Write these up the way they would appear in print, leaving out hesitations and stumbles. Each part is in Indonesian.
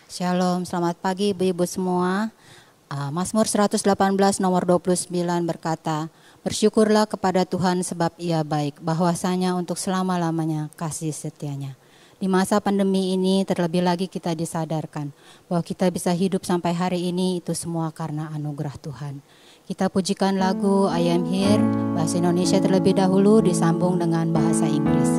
Shalom, selamat pagi ibu-ibu semua. Mazmur 118 nomor 29 berkata, bersyukurlah kepada Tuhan sebab Ia baik, bahwasanya untuk selama-lamanya kasih setianya. Di masa pandemi ini terlebih lagi kita disadarkan bahwa kita bisa hidup sampai hari ini itu semua karena anugerah Tuhan. Kita pujikan lagu I Am Here, bahasa Indonesia terlebih dahulu disambung dengan bahasa Inggris.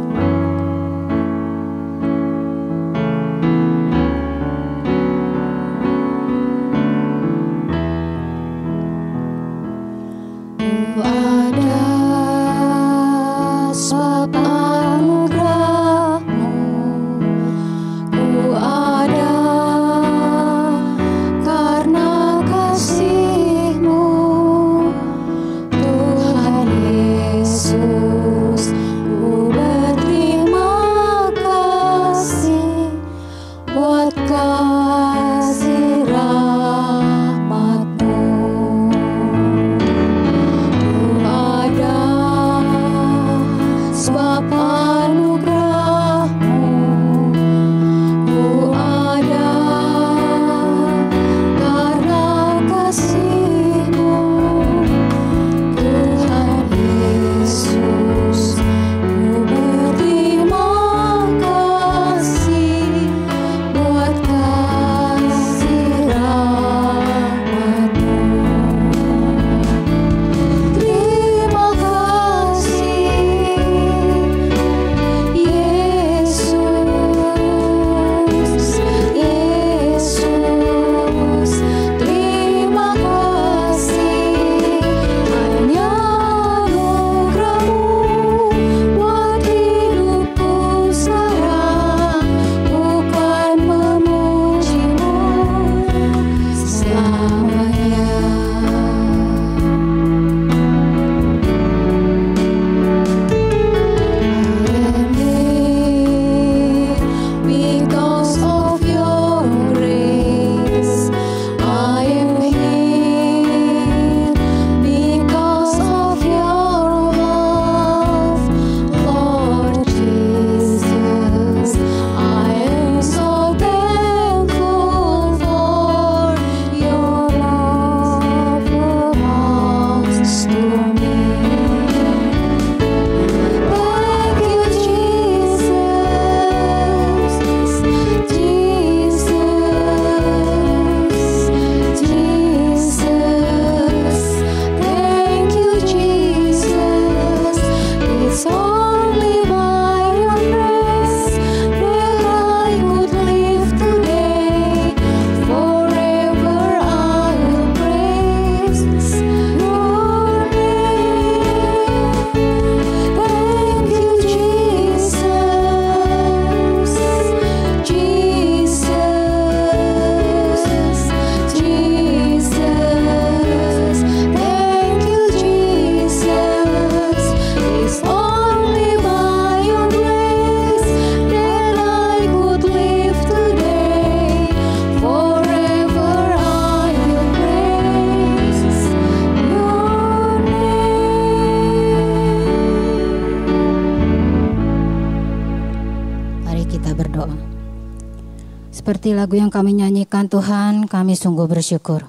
Seperti lagu yang kami nyanyikan, Tuhan, kami sungguh bersyukur.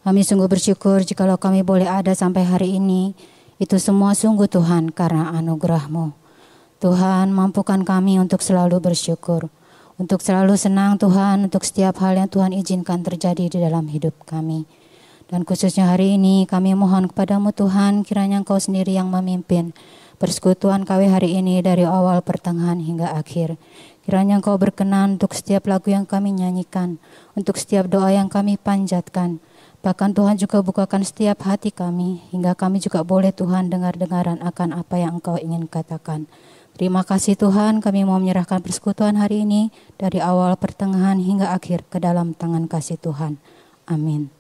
Kami sungguh bersyukur jikalau kami boleh ada sampai hari ini. Itu semua sungguh Tuhan karena anugerah-Mu. Tuhan, mampukan kami untuk selalu bersyukur. Untuk selalu senang Tuhan, untuk setiap hal yang Tuhan izinkan terjadi di dalam hidup kami. Dan khususnya hari ini kami mohon kepadamu Tuhan, kiranya Engkau sendiri yang memimpin persekutuan kami hari ini dari awal, pertengahan hingga akhir. Kiranya Engkau berkenan untuk setiap lagu yang kami nyanyikan, untuk setiap doa yang kami panjatkan. Bahkan Tuhan juga bukakan setiap hati kami, hingga kami juga boleh Tuhan dengar-dengaran akan apa yang Engkau ingin katakan. Terima kasih Tuhan, kami mau menyerahkan persekutuan hari ini dari awal, pertengahan hingga akhir ke dalam tangan kasih Tuhan. Amin.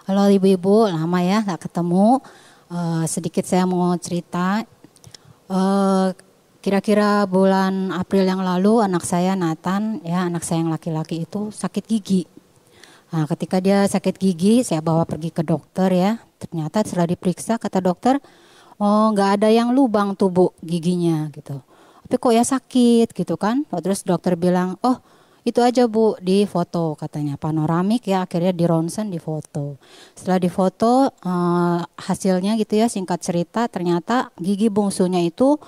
Halo ibu-ibu, lama ya gak ketemu. Sedikit saya mau cerita. Kira-kira bulan April yang lalu anak saya Nathan, ya anak saya yang laki-laki itu sakit gigi. Nah, ketika dia sakit gigi, saya bawa pergi ke dokter ya. Ternyata setelah diperiksa kata dokter, oh nggak ada yang lubang tubuh giginya gitu. tapi kok ya sakit gitu kan. Terus dokter bilang, oh itu aja Bu, di foto katanya, panoramik ya, akhirnya di ronsen, di foto. Setelah di foto hasilnya gitu ya, singkat cerita ternyata gigi bungsunya itu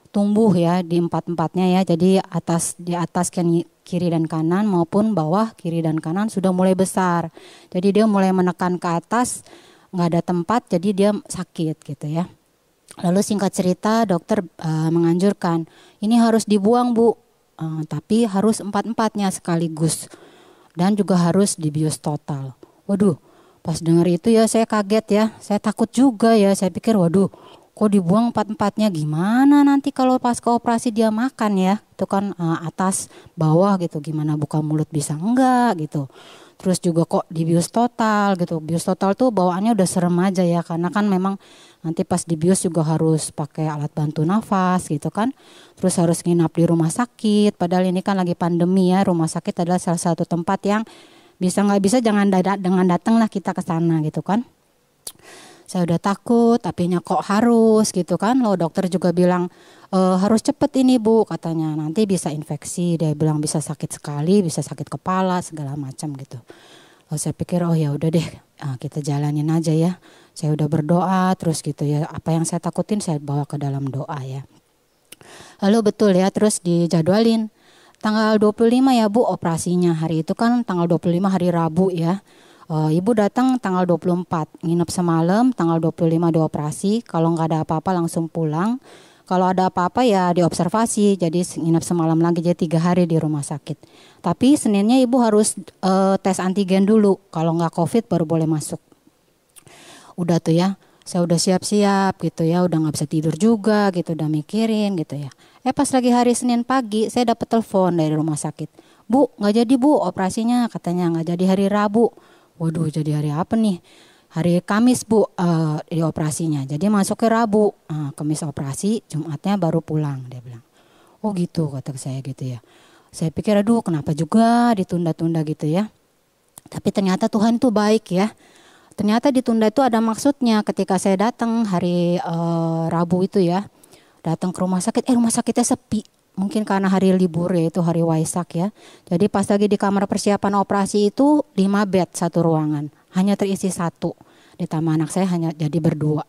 tumbuh ya di empat-empatnya ya. Jadi di atas kiri dan kanan maupun bawah kiri dan kanan sudah mulai besar. Jadi dia mulai menekan ke atas, nggak ada tempat, jadi dia sakit gitu ya. Lalu singkat cerita dokter menganjurkan ini harus dibuang Bu. Tapi harus empat-empatnya sekaligus dan juga harus dibius total. Waduh, pas dengar itu ya saya kaget ya, saya takut juga ya, saya pikir waduh kok dibuang empat-empatnya, gimana nanti kalau pas ke operasi dia makan ya, itu kan atas bawah gitu, gimana buka mulut bisa enggak gitu. Terus juga kok dibius total gitu, bius total tuh bawaannya udah serem aja ya, karena kan memang nanti pas dibius juga harus pakai alat bantu nafas gitu kan. Terus harus nginap di rumah sakit, padahal ini kan lagi pandemi ya, rumah sakit adalah salah satu tempat yang bisa nggak bisa jangan datang lah kita ke sana gitu kan. Saya udah takut, tapinya kok harus gitu kan. Loh dokter juga bilang harus cepet ini Bu katanya, nanti bisa infeksi. Dia bilang bisa sakit sekali, bisa sakit kepala segala macam gitu. Lalu saya pikir oh ya udah deh, kita jalanin aja ya. Saya udah berdoa terus gitu ya. Apa yang saya takutin saya bawa ke dalam doa ya. Lalu betul ya, terus dijadwalin tanggal 25 ya Bu operasinya. Hari itu kan tanggal 25 hari Rabu ya. Ibu datang tanggal 24, nginep semalam, tanggal 25 dioperasi. Kalau nggak ada apa-apa langsung pulang. Kalau ada apa-apa ya diobservasi, jadi nginep semalam lagi, jadi 3 hari di rumah sakit. Tapi Seninnya ibu harus tes antigen dulu, kalau nggak COVID baru boleh masuk. Udah tuh ya, saya udah siap-siap gitu ya, udah nggak bisa tidur juga gitu, udah mikirin gitu ya. Pas lagi hari Senin pagi, saya dapat telepon dari rumah sakit. Bu, nggak jadi Bu operasinya, katanya nggak jadi hari Rabu. Waduh, jadi hari apa nih? Hari Kamis Bu di operasinya. Jadi masuk ke Rabu, Kamis operasi, Jumatnya baru pulang, dia bilang. Oh gitu, kata saya gitu ya. Saya pikir aduh kenapa juga ditunda-tunda gitu ya. Tapi ternyata Tuhan itu baik ya. Ternyata ditunda itu ada maksudnya. Ketika saya datang hari Rabu itu ya, datang ke rumah sakit, rumah sakitnya sepi. Mungkin karena hari libur ya, itu hari Waisak ya. Jadi pas lagi di kamar persiapan operasi itu 5 bed satu ruangan. Hanya terisi 1. Ditambah anak saya hanya jadi berdua.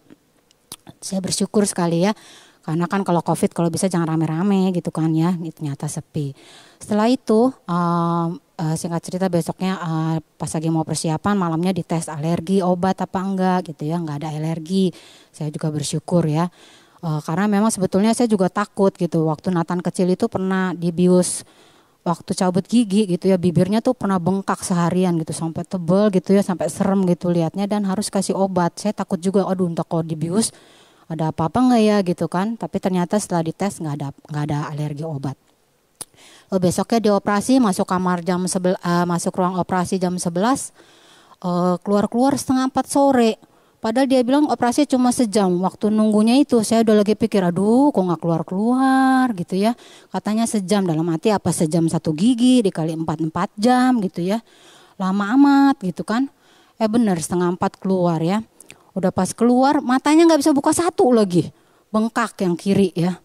Saya bersyukur sekali ya. Karena kan kalau COVID kalau bisa jangan rame-rame gitu kan ya. Ini ternyata sepi. Setelah itu singkat cerita besoknya pas lagi mau persiapan malamnya dites alergi obat apa enggak gitu ya. Enggak ada alergi. Saya juga bersyukur ya. Karena memang sebetulnya saya juga takut gitu. Waktu Nathan kecil itu pernah dibius waktu cabut gigi gitu ya, bibirnya tuh pernah bengkak seharian gitu sampai tebel gitu ya, sampai serem gitu liatnya dan harus kasih obat. Saya takut juga, aduh entah kalau dibius ada apa-apa enggak ya gitu kan. Tapi ternyata setelah dites enggak ada alergi obat. Besoknya dioperasi, masuk kamar masuk ruang operasi jam 11, keluar 3:30 sore. Padahal dia bilang operasi cuma sejam. Waktu nunggunya itu saya udah lagi pikir, aduh kok gak keluar-keluar gitu ya. Katanya sejam, dalam hati apa sejam 1 gigi dikali 4 jam gitu ya. Lama amat gitu kan. Bener 3:30 keluar ya. Udah pas keluar matanya gak bisa buka satu lagi. Bengkak yang kiri ya.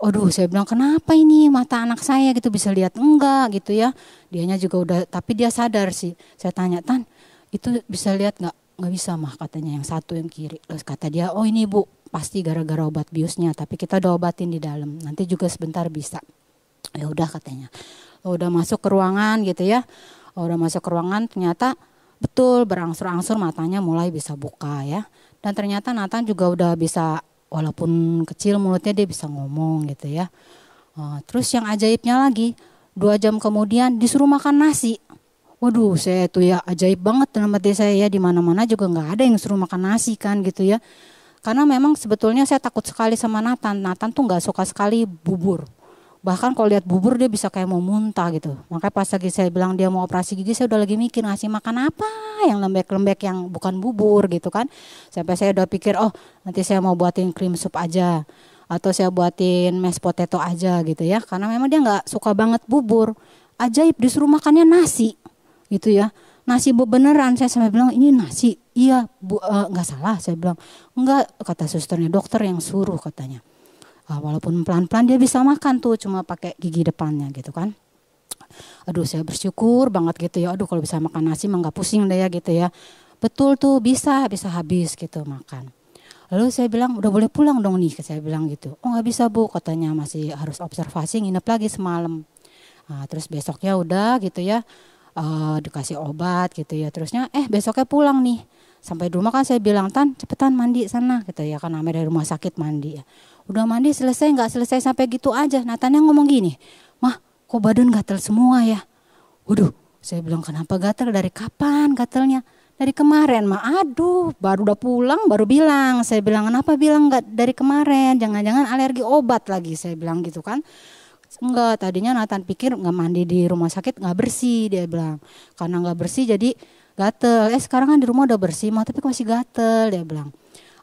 Aduh saya bilang kenapa ini mata anak saya gitu bisa lihat enggak gitu ya. Dianya juga udah, tapi dia sadar sih. Saya tanya, Tan itu bisa lihat gak? Nggak bisa mah katanya, yang satu yang kiri. Terus kata dia, oh ini Bu pasti gara-gara obat biusnya, tapi kita udah obatin di dalam, nanti juga sebentar bisa. Ya udah katanya. Udah masuk ke ruangan gitu ya. Udah masuk ke ruangan ternyata betul berangsur-angsur matanya mulai bisa buka ya. Dan ternyata Nathan juga udah bisa, walaupun kecil mulutnya dia bisa ngomong gitu ya. Terus yang ajaibnya lagi 2 jam kemudian disuruh makan nasi. Waduh, saya tuh ya ajaib banget dalam hati saya ya, di mana-mana juga nggak ada yang suruh makan nasi kan gitu ya. Karena memang sebetulnya saya takut sekali sama Nathan. Nathan tuh nggak suka sekali bubur. Bahkan kalau lihat bubur dia bisa kayak mau muntah gitu. Makanya pas lagi saya bilang dia mau operasi gigi, saya udah lagi mikir ngasih makan apa yang lembek-lembek yang bukan bubur gitu kan. Sampai saya udah pikir, oh nanti saya mau buatin cream soup aja. Atau saya buatin mashed potato aja gitu ya. Karena memang dia nggak suka banget bubur. Ajaib disuruh makannya nasi. Gitu ya, nasi beneran. Saya sampai bilang ini nasi, iya Bu, nggak salah. Saya bilang enggak, kata susternya, dokter yang suruh katanya. Walaupun pelan-pelan dia bisa makan tuh, cuma pakai gigi depannya gitu kan. Aduh saya bersyukur banget gitu ya. Aduh kalau bisa makan nasi mah gak pusing deh ya gitu ya. Betul tuh bisa habis gitu makan. Lalu saya bilang udah boleh pulang dong nih, saya bilang gitu. Oh gak bisa Bu, katanya masih harus observasi, nginep lagi semalam. Terus besoknya udah gitu ya, dikasih obat gitu ya. Terusnya besoknya pulang nih. Sampai di rumah kan saya bilang, Tan cepetan mandi sana gitu ya, kan namanya dari rumah sakit mandi ya. Udah mandi selesai, gak selesai sampai gitu aja. Nathan yang ngomong gini, Mah kok badan gatel semua ya. Waduh, saya bilang kenapa gatel, dari kapan gatelnya? Dari kemarin mah, aduh baru udah pulang baru bilang. Saya bilang kenapa bilang gak dari kemarin, jangan-jangan alergi obat lagi, saya bilang gitu kan. Enggak, tadinya Nathan pikir gak mandi di rumah sakit gak bersih, dia bilang. Karena gak bersih jadi gatel, sekarang kan di rumah udah bersih mah tapi masih gatel, dia bilang.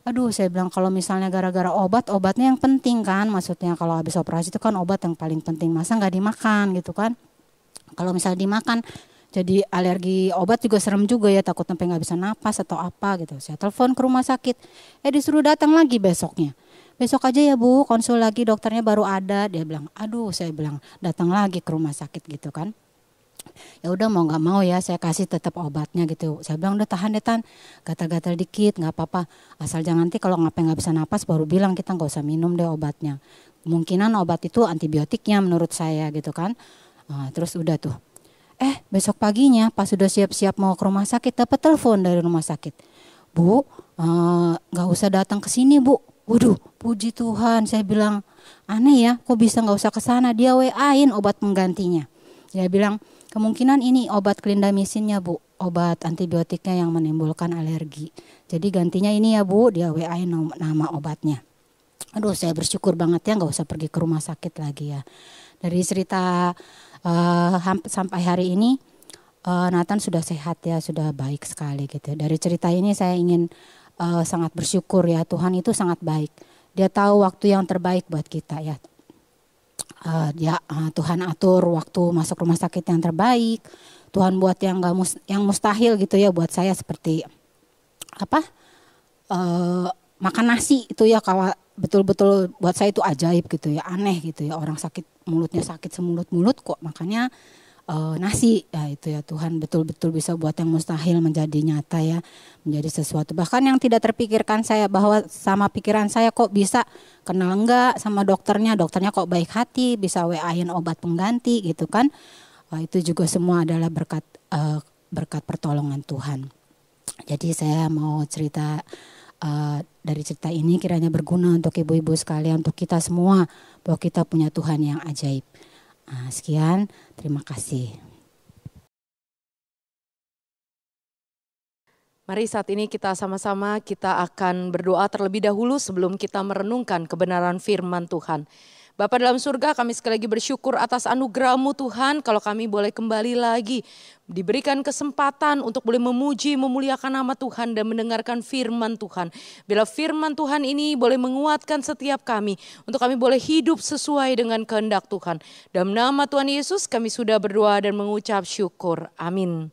Aduh saya bilang kalau misalnya gara-gara obatnya yang penting kan, maksudnya kalau habis operasi itu kan obat yang paling penting, masa gak dimakan gitu kan. Kalau misalnya dimakan jadi alergi obat juga serem juga ya, takut sampai nggak bisa napas atau apa gitu. Saya telepon ke rumah sakit, disuruh datang lagi besoknya. Besok aja ya Bu, konsul lagi, dokternya baru ada. Dia bilang, aduh saya bilang datang lagi ke rumah sakit gitu kan. Ya udah mau nggak mau ya saya kasih tetap obatnya gitu. Saya bilang udah tahan deh Tan, gatal-gatal dikit nggak apa-apa. Asal jangan nanti kalau nggak bisa napas baru bilang kita nggak usah minum deh obatnya. Kemungkinan obat itu antibiotiknya menurut saya gitu kan. Terus udah tuh. Besok paginya pas sudah siap-siap mau ke rumah sakit dapat telepon dari rumah sakit. Bu, gak usah datang ke sini Bu. Waduh, puji Tuhan, saya bilang aneh ya, kok bisa gak usah ke sana. Dia WA-in obat penggantinya. Dia bilang kemungkinan ini obat clindamycinnya Bu, obat antibiotiknya yang menimbulkan alergi. Jadi gantinya ini ya Bu, dia WA-in nama obatnya. Aduh, saya bersyukur banget ya gak usah pergi ke rumah sakit lagi ya. Dari cerita sampai hari ini Nathan sudah sehat ya, sudah baik sekali gitu. Dari cerita ini saya ingin sangat bersyukur ya, Tuhan itu sangat baik. Dia tahu waktu yang terbaik buat kita ya. Tuhan atur waktu masuk rumah sakit yang terbaik. Tuhan buat yang mustahil gitu ya buat saya, seperti makan nasi itu ya, kalau betul-betul buat saya itu ajaib gitu ya, aneh gitu ya, orang sakit mulutnya sakit semulut-mulut kok makanya nasi ya, itu ya Tuhan betul-betul bisa buat yang mustahil menjadi nyata ya, menjadi sesuatu bahkan yang tidak terpikirkan saya, bahwa sama pikiran saya kok bisa kenal enggak sama dokternya kok baik hati, bisa WA-in obat pengganti gitu kan. Itu juga semua adalah berkat pertolongan Tuhan. Jadi saya mau cerita dari cerita ini kiranya berguna untuk ibu-ibu sekalian, untuk kita semua, bahwa kita punya Tuhan yang ajaib. Sekian, terima kasih. Mari saat ini kita sama-sama kita akan berdoa terlebih dahulu sebelum kita merenungkan kebenaran firman Tuhan. Bapa dalam surga, kami sekali lagi bersyukur atas anugerah-Mu Tuhan, kalau kami boleh kembali lagi diberikan kesempatan untuk boleh memuji, memuliakan nama Tuhan dan mendengarkan firman Tuhan. Bila firman Tuhan ini boleh menguatkan setiap kami, untuk kami boleh hidup sesuai dengan kehendak Tuhan. Dalam nama Tuhan Yesus kami sudah berdoa dan mengucap syukur. Amin.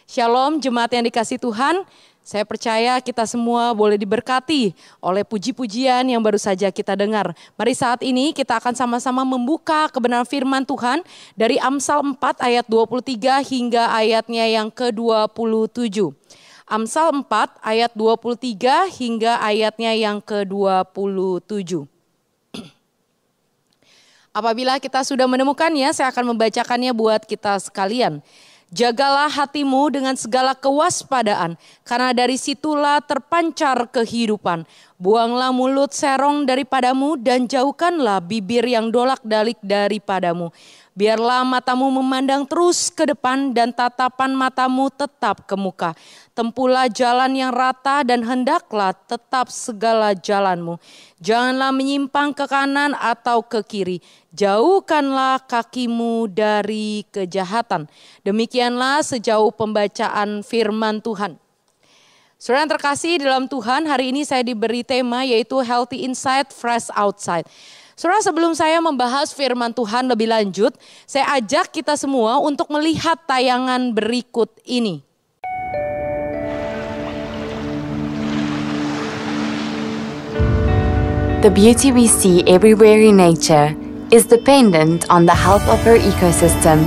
Shalom jemaat yang dikasihi Tuhan. Saya percaya kita semua boleh diberkati oleh puji-pujian yang baru saja kita dengar. Mari saat ini kita akan sama-sama membuka kebenaran firman Tuhan dari Amsal 4 ayat 23 hingga ayatnya yang ke-27. Amsal 4 ayat 23 hingga ayatnya yang ke-27. Apabila kita sudah menemukannya, saya akan membacakannya buat kita sekalian. Jagalah hatimu dengan segala kewaspadaan, karena dari situlah terpancar kehidupan. Buanglah mulut serong daripadamu dan jauhkanlah bibir yang dolak-dalik daripadamu. Biarlah matamu memandang terus ke depan dan tatapan matamu tetap ke muka. Tempuhlah jalan yang rata dan hendaklah tetap segala jalanmu. Janganlah menyimpang ke kanan atau ke kiri. Jauhkanlah kakimu dari kejahatan. Demikianlah sejauh pembacaan firman Tuhan. Saudara yang terkasih dalam Tuhan, hari ini saya diberi tema yaitu Healthy Inside, Fresh Outside. Saudara, sebelum saya membahas firman Tuhan lebih lanjut, saya ajak kita semua untuk melihat tayangan berikut ini. The beauty we see everywhere in nature is dependent on the health of her ecosystem.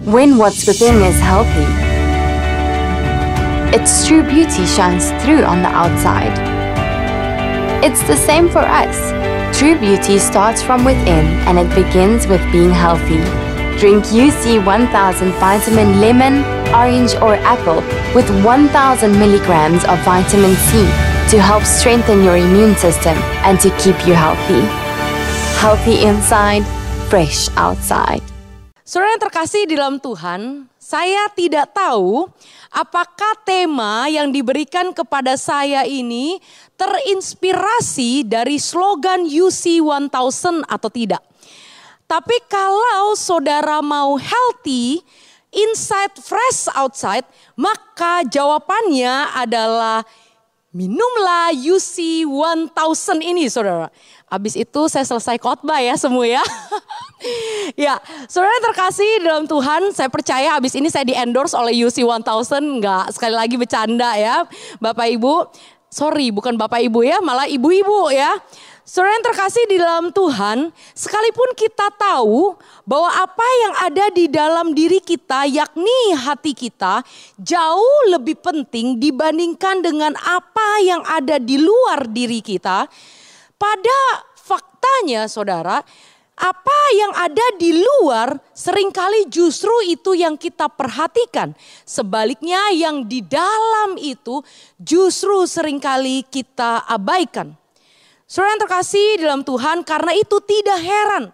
When what's within is healthy, its true beauty shines through on the outside. It's the same for us. True beauty starts from within and it begins with being healthy. Drink UC 1000 Vitamin Lemon, Orange or Apple with 1000 milligrams of vitamin C to help strengthen your immune system and to keep you healthy. Healthy inside, fresh outside. Saudara yang terkasih di dalam Tuhan, saya tidak tahu apakah tema yang diberikan kepada saya ini terinspirasi dari slogan UC 1000 atau tidak. Tapi kalau saudara mau healthy, inside, fresh outside, maka jawabannya adalah minumlah UC 1000 ini saudara. Habis itu saya selesai khotbah ya semua ya. Ya, saudara yang terkasih dalam Tuhan, saya percaya habis ini saya di-endorse oleh UC 1000, enggak sekali lagi bercanda ya. Bapak Ibu, sorry bukan Bapak Ibu ya, malah ibu-ibu ya. Saudara yang terkasih di dalam Tuhan, sekalipun kita tahu bahwa apa yang ada di dalam diri kita, yakni hati kita, jauh lebih penting dibandingkan dengan apa yang ada di luar diri kita. Pada faktanya saudara, apa yang ada di luar seringkali justru itu yang kita perhatikan. Sebaliknya yang di dalam itu justru seringkali kita abaikan. Saudara yang terkasih dalam Tuhan, karena itu tidak heran.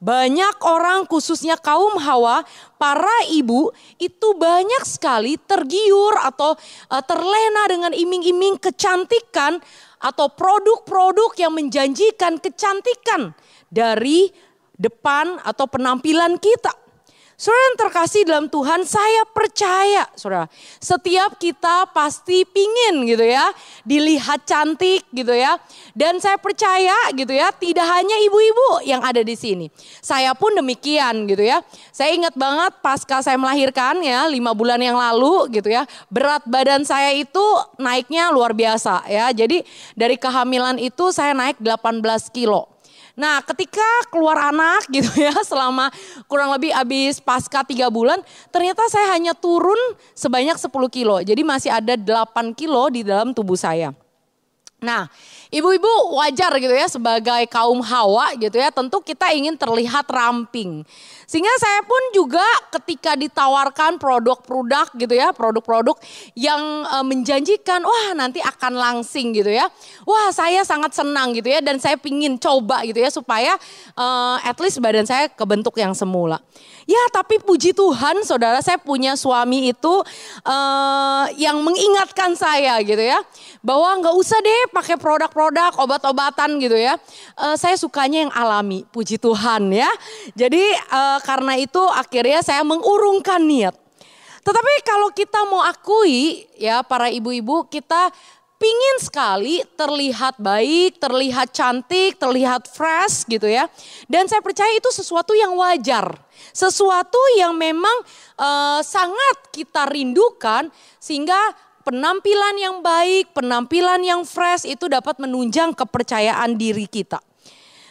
Banyak orang khususnya kaum Hawa, para ibu itu banyak sekali tergiur atau terlena dengan iming-iming kecantikan atau produk-produk yang menjanjikan kecantikan dari depan atau penampilan kita. Saudara yang terkasih dalam Tuhan, saya percaya saudara, setiap kita pasti pingin gitu ya, dilihat cantik gitu ya. Dan saya percaya gitu ya, tidak hanya ibu-ibu yang ada di sini. Saya pun demikian gitu ya. Saya ingat banget pasca saya melahirkan ya, 5 bulan yang lalu gitu ya. Berat badan saya itu naiknya luar biasa ya. Jadi dari kehamilan itu saya naik 18 kilo. Nah ketika keluar anak gitu ya, selama kurang lebih habis pasca 3 bulan, ternyata saya hanya turun sebanyak 10 kilo. Jadi masih ada 8 kilo di dalam tubuh saya. Nah ibu-ibu wajar gitu ya, sebagai kaum Hawa gitu ya, tentu kita ingin terlihat ramping. Sehingga saya pun juga ketika ditawarkan produk-produk gitu ya, produk-produk yang menjanjikan wah nanti akan langsing gitu ya. Wah saya sangat senang gitu ya, dan saya pingin coba gitu ya supaya at least badan saya kebentuk yang semula. Ya tapi puji Tuhan saudara, saya punya suami itu yang mengingatkan saya gitu ya, bahwa nggak usah deh pakai produk-produk obat-obatan gitu ya. Saya sukanya yang alami, puji Tuhan ya. Jadi karena itu akhirnya saya mengurungkan niat. Tetapi kalau kita mau akui ya para ibu-ibu, kita pingin sekali terlihat baik, terlihat cantik, terlihat fresh gitu ya. Dan saya percaya itu sesuatu yang wajar. Sesuatu yang memang sangat kita rindukan, sehingga penampilan yang baik, penampilan yang fresh itu dapat menunjang kepercayaan diri kita.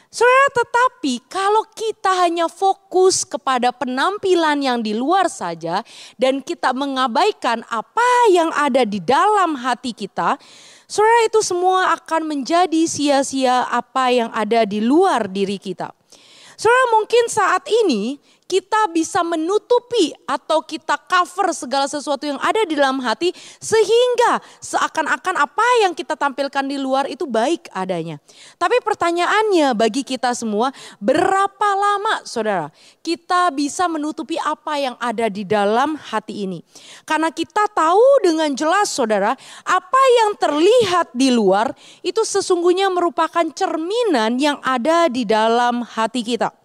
Saudara, tetapi kalau kita hanya fokus kepada penampilan yang di luar saja dan kita mengabaikan apa yang ada di dalam hati kita, saudara, itu semua akan menjadi sia-sia apa yang ada di luar diri kita. Saudara, mungkin saat ini kita bisa menutupi atau kita cover segala sesuatu yang ada di dalam hati, sehingga seakan-akan apa yang kita tampilkan di luar itu baik adanya. Tapi pertanyaannya bagi kita semua, berapa lama saudara kita bisa menutupi apa yang ada di dalam hati ini? Karena kita tahu dengan jelas saudara, apa yang terlihat di luar itu sesungguhnya merupakan cerminan yang ada di dalam hati kita.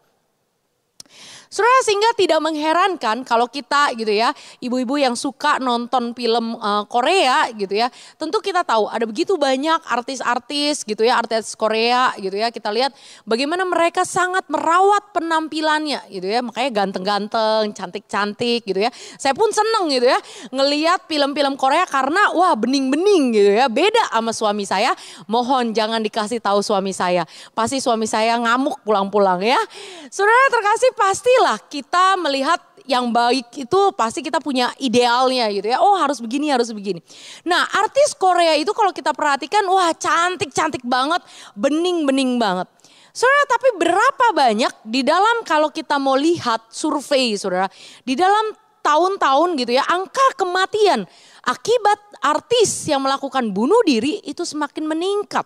Saudara, sehingga tidak mengherankan kalau kita gitu ya, ibu-ibu yang suka nonton film Korea gitu ya. Tentu kita tahu ada begitu banyak artis-artis gitu ya, artis Korea gitu ya. Kita lihat bagaimana mereka sangat merawat penampilannya gitu ya. Makanya ganteng-ganteng, cantik-cantik gitu ya. Saya pun seneng gitu ya ngelihat film-film Korea karena wah bening-bening gitu ya. Beda sama suami saya. Mohon jangan dikasih tahu suami saya. Pasti suami saya ngamuk pulang-pulang ya. Saudara terkasih, pastilah kita melihat yang baik itu pasti kita punya idealnya gitu ya. Oh harus begini, harus begini. Nah artis Korea itu kalau kita perhatikan wah cantik-cantik banget, bening-bening banget. Saudara, tapi berapa banyak di dalam kalau kita mau lihat survei saudara, di dalam tahun-tahun gitu ya, angka kematian akibat artis yang melakukan bunuh diri itu semakin meningkat.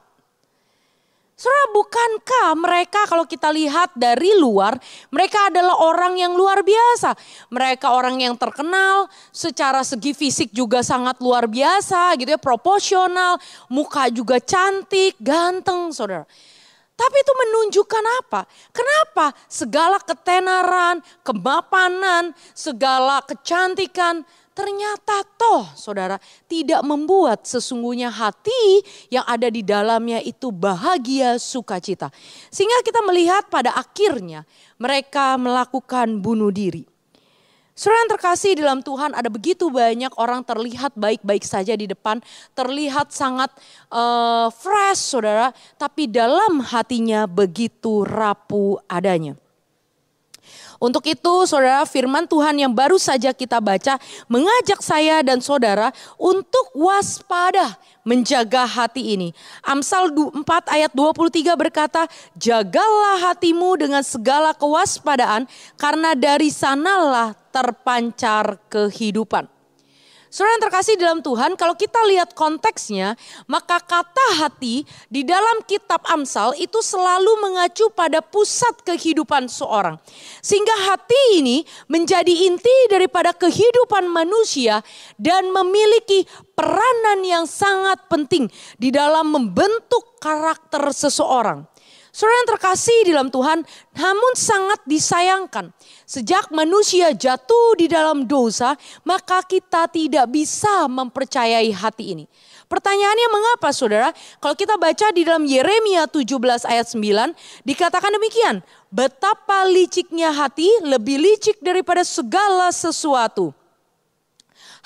Saudara, bukankah mereka kalau kita lihat dari luar, mereka adalah orang yang luar biasa. Mereka orang yang terkenal, secara segi fisik juga sangat luar biasa gitu ya, proporsional, muka juga cantik, ganteng saudara. Tapi itu menunjukkan apa? Kenapa segala ketenaran, kemapanan, segala kecantikan ternyata toh saudara tidak membuat sesungguhnya hati yang ada di dalamnya itu bahagia sukacita. Sehingga kita melihat pada akhirnya mereka melakukan bunuh diri. Saudara yang terkasih dalam Tuhan, ada begitu banyak orang terlihat baik-baik saja di depan, terlihat sangat fresh saudara, tapi dalam hatinya begitu rapuh adanya. Untuk itu saudara, firman Tuhan yang baru saja kita baca mengajak saya dan saudara untuk waspada menjaga hati ini. Amsal 4 ayat 23 berkata, jagalah hatimu dengan segala kewaspadaan karena dari sanalah terpancar kehidupan. Saudara yang terkasih dalam Tuhan, kalau kita lihat konteksnya, maka kata hati di dalam kitab Amsal itu selalu mengacu pada pusat kehidupan seorang. Sehingga hati ini menjadi inti daripada kehidupan manusia dan memiliki peranan yang sangat penting di dalam membentuk karakter seseorang. Saudara yang terkasih di dalam Tuhan, namun sangat disayangkan. Sejak manusia jatuh di dalam dosa, maka kita tidak bisa mempercayai hati ini. Pertanyaannya mengapa saudara? Kalau kita baca di dalam Yeremia 17 ayat 9, dikatakan demikian. Betapa liciknya hati, lebih licik daripada segala sesuatu.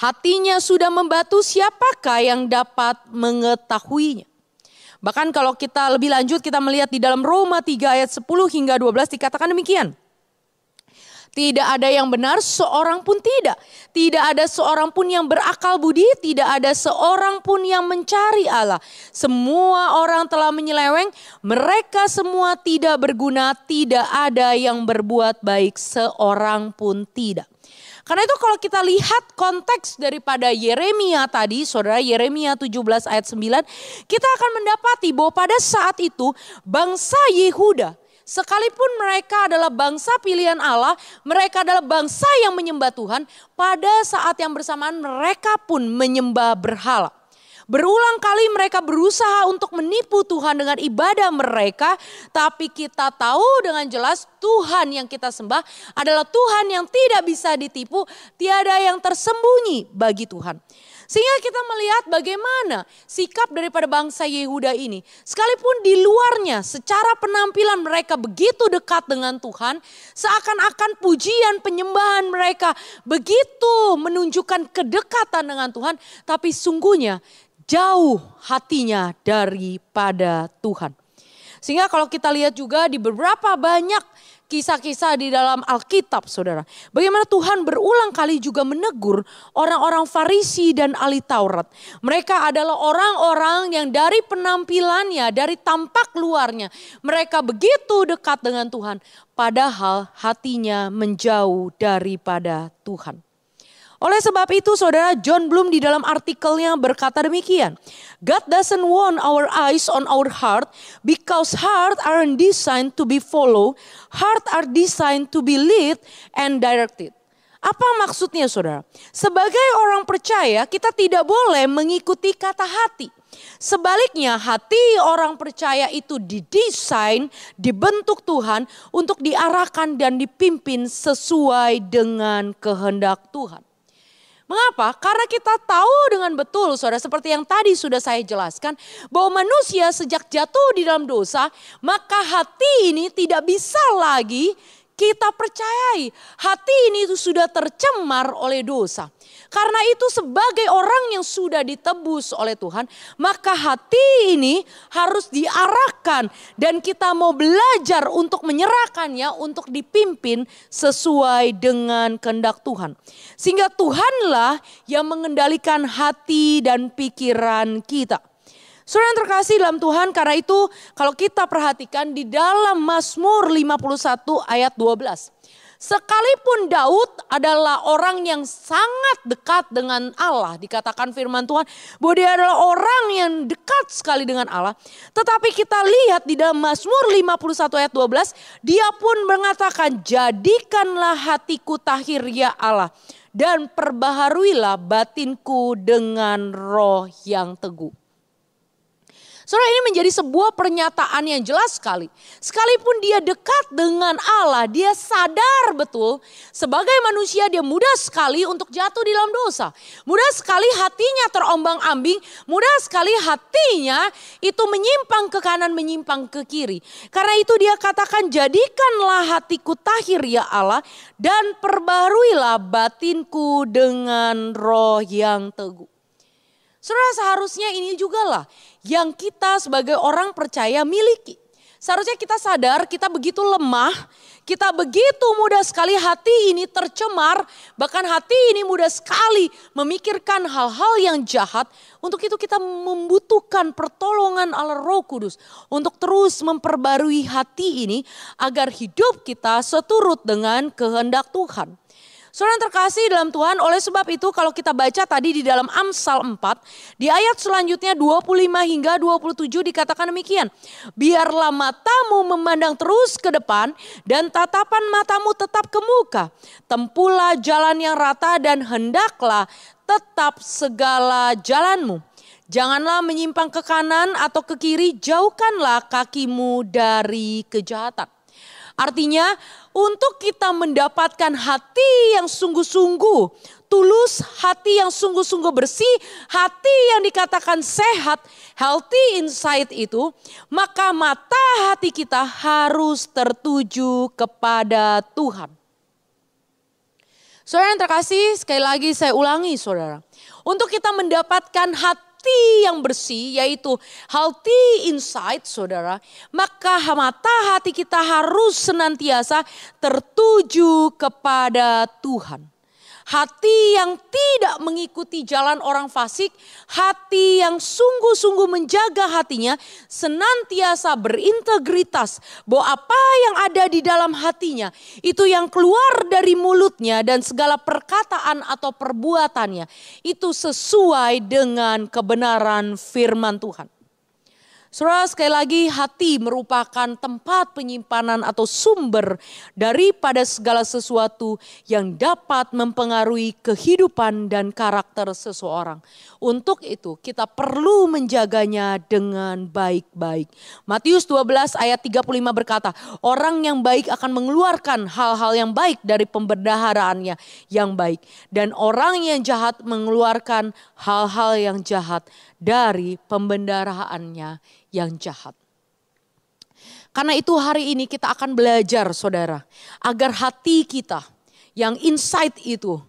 Hatinya sudah membatu, siapakah yang dapat mengetahuinya? Bahkan kalau kita lebih lanjut kita melihat di dalam Roma 3 ayat 10 hingga 12 dikatakan demikian. Tidak ada yang benar, seorang pun tidak. Tidak ada seorang pun yang berakal budi, tidak ada seorang pun yang mencari Allah. Semua orang telah menyeleweng, mereka semua tidak berguna, tidak ada yang berbuat baik, seorang pun tidak. Karena itu kalau kita lihat konteks daripada Yeremia tadi, saudara, Yeremia 17 ayat 9, kita akan mendapati bahwa pada saat itu bangsa Yehuda, sekalipun mereka adalah bangsa pilihan Allah, mereka adalah bangsa yang menyembah Tuhan, pada saat yang bersamaan mereka pun menyembah berhala. Berulang kali mereka berusaha untuk menipu Tuhan dengan ibadah mereka. Tapi kita tahu dengan jelas Tuhan yang kita sembah adalah Tuhan yang tidak bisa ditipu. Tiada yang tersembunyi bagi Tuhan. Sehingga kita melihat bagaimana sikap daripada bangsa Yehuda ini. Sekalipun di luarnya secara penampilan mereka begitu dekat dengan Tuhan. Seakan-akan pujian penyembahan mereka begitu menunjukkan kedekatan dengan Tuhan. Tapi sungguhnya jauh hatinya daripada Tuhan. Sehingga kalau kita lihat juga di beberapa banyak kisah-kisah di dalam Alkitab saudara. Bagaimana Tuhan berulang kali juga menegur orang-orang Farisi dan ahli Taurat. Mereka adalah orang-orang yang dari penampilannya, dari tampak luarnya. Mereka begitu dekat dengan Tuhan. Padahal hatinya menjauh daripada Tuhan. Oleh sebab itu saudara, John Bloom di dalam artikelnya berkata demikian. God doesn't want our eyes on our heart because heart aren't designed to be followed. Heart are designed to be led and directed. Apa maksudnya saudara? Sebagai orang percaya kita tidak boleh mengikuti kata hati. Sebaliknya hati orang percaya itu didesain, dibentuk Tuhan untuk diarahkan dan dipimpin sesuai dengan kehendak Tuhan. Mengapa? Karena kita tahu dengan betul, saudara, seperti yang tadi sudah saya jelaskan, bahwa manusia sejak jatuh di dalam dosa, maka hati ini tidak bisa lagi kita percayai. Hati ini itu sudah tercemar oleh dosa. Karena itu sebagai orang yang sudah ditebus oleh Tuhan, maka hati ini harus diarahkan dan kita mau belajar untuk menyerahkannya untuk dipimpin sesuai dengan kehendak Tuhan. Sehingga Tuhanlah yang mengendalikan hati dan pikiran kita. Saudara yang terkasih dalam Tuhan, karena itu kalau kita perhatikan di dalam Mazmur 51 ayat 12. Sekalipun Daud adalah orang yang sangat dekat dengan Allah. Dikatakan firman Tuhan bahwa dia adalah orang yang dekat sekali dengan Allah. Tetapi kita lihat di dalam Mazmur 51 ayat 12. Dia pun mengatakan, jadikanlah hatiku tahir ya Allah. Dan perbaharuilah batinku dengan roh yang teguh. Saudara, ini menjadi sebuah pernyataan yang jelas sekali. Sekalipun dia dekat dengan Allah, dia sadar betul sebagai manusia dia mudah sekali untuk jatuh di dalam dosa. Mudah sekali hatinya terombang-ambing, mudah sekali hatinya itu menyimpang ke kanan, menyimpang ke kiri. Karena itu dia katakan, jadikanlah hatiku tahir ya Allah dan perbaharuilah batinku dengan roh yang teguh. Saudara, seharusnya ini juga lah yang kita sebagai orang percaya miliki. Seharusnya kita sadar kita begitu lemah, kita begitu mudah sekali hati ini tercemar, bahkan hati ini mudah sekali memikirkan hal-hal yang jahat. Untuk itu kita membutuhkan pertolongan Allah Roh Kudus untuk terus memperbarui hati ini agar hidup kita seturut dengan kehendak Tuhan. Saudara yang terkasih dalam Tuhan, oleh sebab itu kalau kita baca tadi di dalam Amsal 4, di ayat selanjutnya 25 hingga 27 dikatakan demikian. Biarlah matamu memandang terus ke depan dan tatapan matamu tetap ke muka. Tempuhlah jalan yang rata dan hendaklah tetap segala jalanmu. Janganlah menyimpang ke kanan atau ke kiri, jauhkanlah kakimu dari kejahatan. Artinya untuk kita mendapatkan hati yang sungguh-sungguh tulus, hati yang sungguh-sungguh bersih, hati yang dikatakan sehat, healthy inside itu, maka mata hati kita harus tertuju kepada Tuhan. Saudara yang terkasih, sekali lagi saya ulangi saudara. Untuk kita mendapatkan hati yang bersih, yaitu healthy inside saudara, maka mata hati kita harus senantiasa tertuju kepada Tuhan. Hati yang tidak mengikuti jalan orang fasik, hati yang sungguh-sungguh menjaga hatinya, senantiasa berintegritas bahwa apa yang ada di dalam hatinya, itu yang keluar dari mulutnya dan segala perkataan atau perbuatannya, itu sesuai dengan kebenaran firman Tuhan. Saudara, sekali lagi hati merupakan tempat penyimpanan atau sumber daripada segala sesuatu yang dapat mempengaruhi kehidupan dan karakter seseorang. Untuk itu kita perlu menjaganya dengan baik-baik. Matius 12 ayat 35 berkata, orang yang baik akan mengeluarkan hal-hal yang baik dari pembendaharaannya yang baik. Dan orang yang jahat mengeluarkan hal-hal yang jahat dari pembendaharaannya yang jahat. Karena itu hari ini kita akan belajar saudara, agar hati kita yang inside itu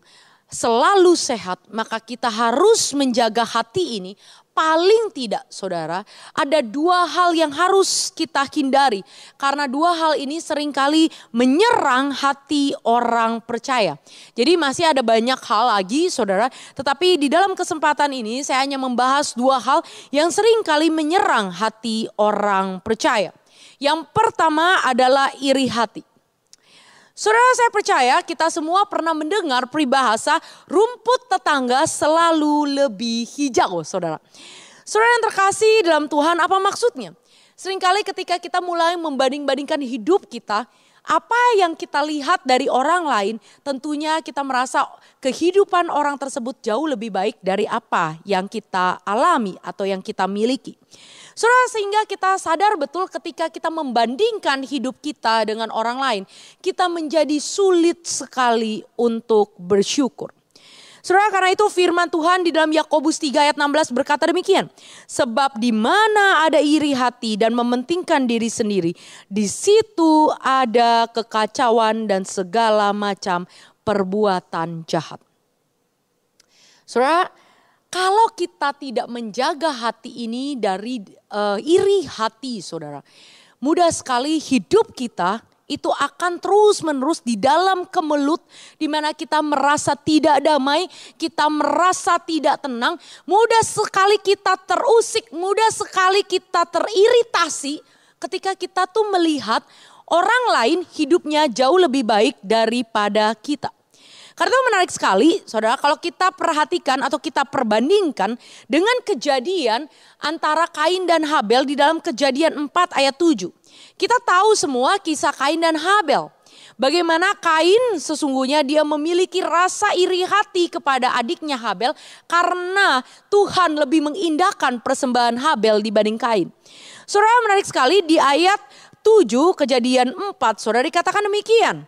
selalu sehat, maka kita harus menjaga hati ini. Paling tidak saudara, ada dua hal yang harus kita hindari. Karena dua hal ini seringkali menyerang hati orang percaya. Jadi masih ada banyak hal lagi saudara. Tetapi di dalam kesempatan ini saya hanya membahas dua hal yang seringkali menyerang hati orang percaya. Yang pertama adalah iri hati. Saudara, saya percaya kita semua pernah mendengar peribahasa rumput tetangga selalu lebih hijau, saudara. Saudara yang terkasih dalam Tuhan, apa maksudnya? Seringkali ketika kita mulai membanding-bandingkan hidup kita, Apa yang kita lihat dari orang lain, tentunya kita merasa kehidupan orang tersebut jauh lebih baik dari apa yang kita alami atau yang kita miliki. Saudara, sehingga kita sadar betul ketika kita membandingkan hidup kita dengan orang lain, kita menjadi sulit sekali untuk bersyukur. Saudara, karena itu firman Tuhan di dalam Yakobus 3 ayat 16 berkata demikian. Sebab di mana ada iri hati dan mementingkan diri sendiri, di situ ada kekacauan dan segala macam perbuatan jahat. Saudara, kalau kita tidak menjaga hati ini dari iri hati, saudara, mudah sekali hidup kita itu akan terus menerus di dalam kemelut, di mana kita merasa tidak damai, kita merasa tidak tenang, mudah sekali kita terusik, mudah sekali kita teriritasi ketika kita tuh melihat orang lain hidupnya jauh lebih baik daripada kita. Karena itu menarik sekali, saudara, kalau kita perhatikan atau kita perbandingkan dengan kejadian antara Kain dan Habel di dalam Kejadian 4 ayat 7. Kita tahu semua kisah Kain dan Habel. Bagaimana Kain sesungguhnya dia memiliki rasa iri hati kepada adiknya Habel karena Tuhan lebih mengindahkan persembahan Habel dibanding Kain. Saudara, menarik sekali di ayat 7 Kejadian 4, saudara, dikatakan demikian.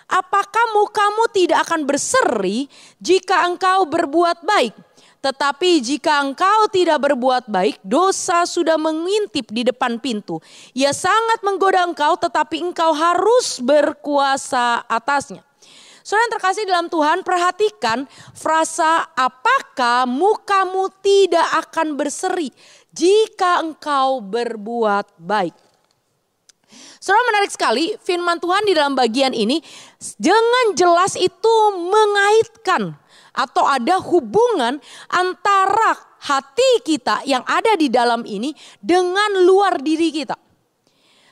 Apakah mukamu tidak akan berseri jika engkau berbuat baik? Tetapi jika engkau tidak berbuat baik, dosa sudah mengintip di depan pintu. Ia sangat menggoda engkau, tetapi engkau harus berkuasa atasnya. Saudara yang terkasih dalam Tuhan, perhatikan frasa apakah mukamu tidak akan berseri jika engkau berbuat baik. Saudara, menarik sekali firman Tuhan di dalam bagian ini dengan jelas itu mengaitkan atau ada hubungan antara hati kita yang ada di dalam ini dengan luar diri kita.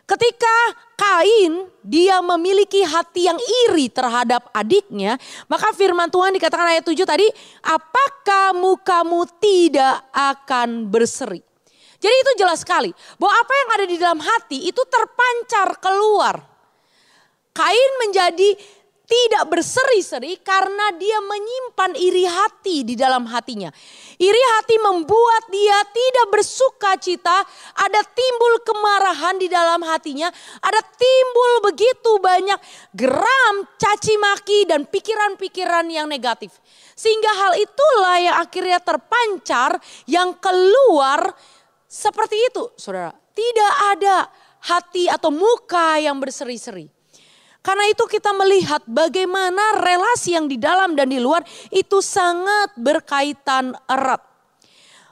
Ketika Kain dia memiliki hati yang iri terhadap adiknya, maka firman Tuhan dikatakan ayat 7 tadi, apakah mukamu tidak akan berseri? Jadi itu jelas sekali bahwa apa yang ada di dalam hati itu terpancar keluar. Kain menjadi tidak berseri-seri karena dia menyimpan iri hati di dalam hatinya. Iri hati membuat dia tidak bersuka cita, ada timbul kemarahan di dalam hatinya, ada timbul begitu banyak geram, caci maki dan pikiran-pikiran yang negatif. Sehingga hal itulah yang akhirnya terpancar, yang keluar seperti itu, saudara. Tidak ada hati atau muka yang berseri-seri. Karena itu kita melihat bagaimana relasi yang di dalam dan di luar itu sangat berkaitan erat.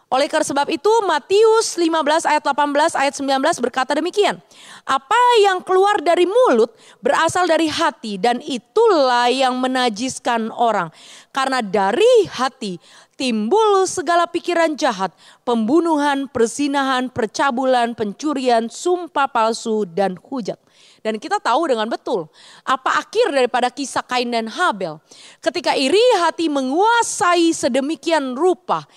Oleh karena sebab itu Matius 15 ayat 18 ayat 19 berkata demikian. Apa yang keluar dari mulut berasal dari hati dan itulah yang menajiskan orang. Karena dari hati timbul segala pikiran jahat, pembunuhan, perzinahan, percabulan, pencurian, sumpah palsu dan hujat. Dan kita tahu dengan betul apa akhir daripada kisah Kain dan Habel. Ketika iri hati menguasai sedemikian rupa,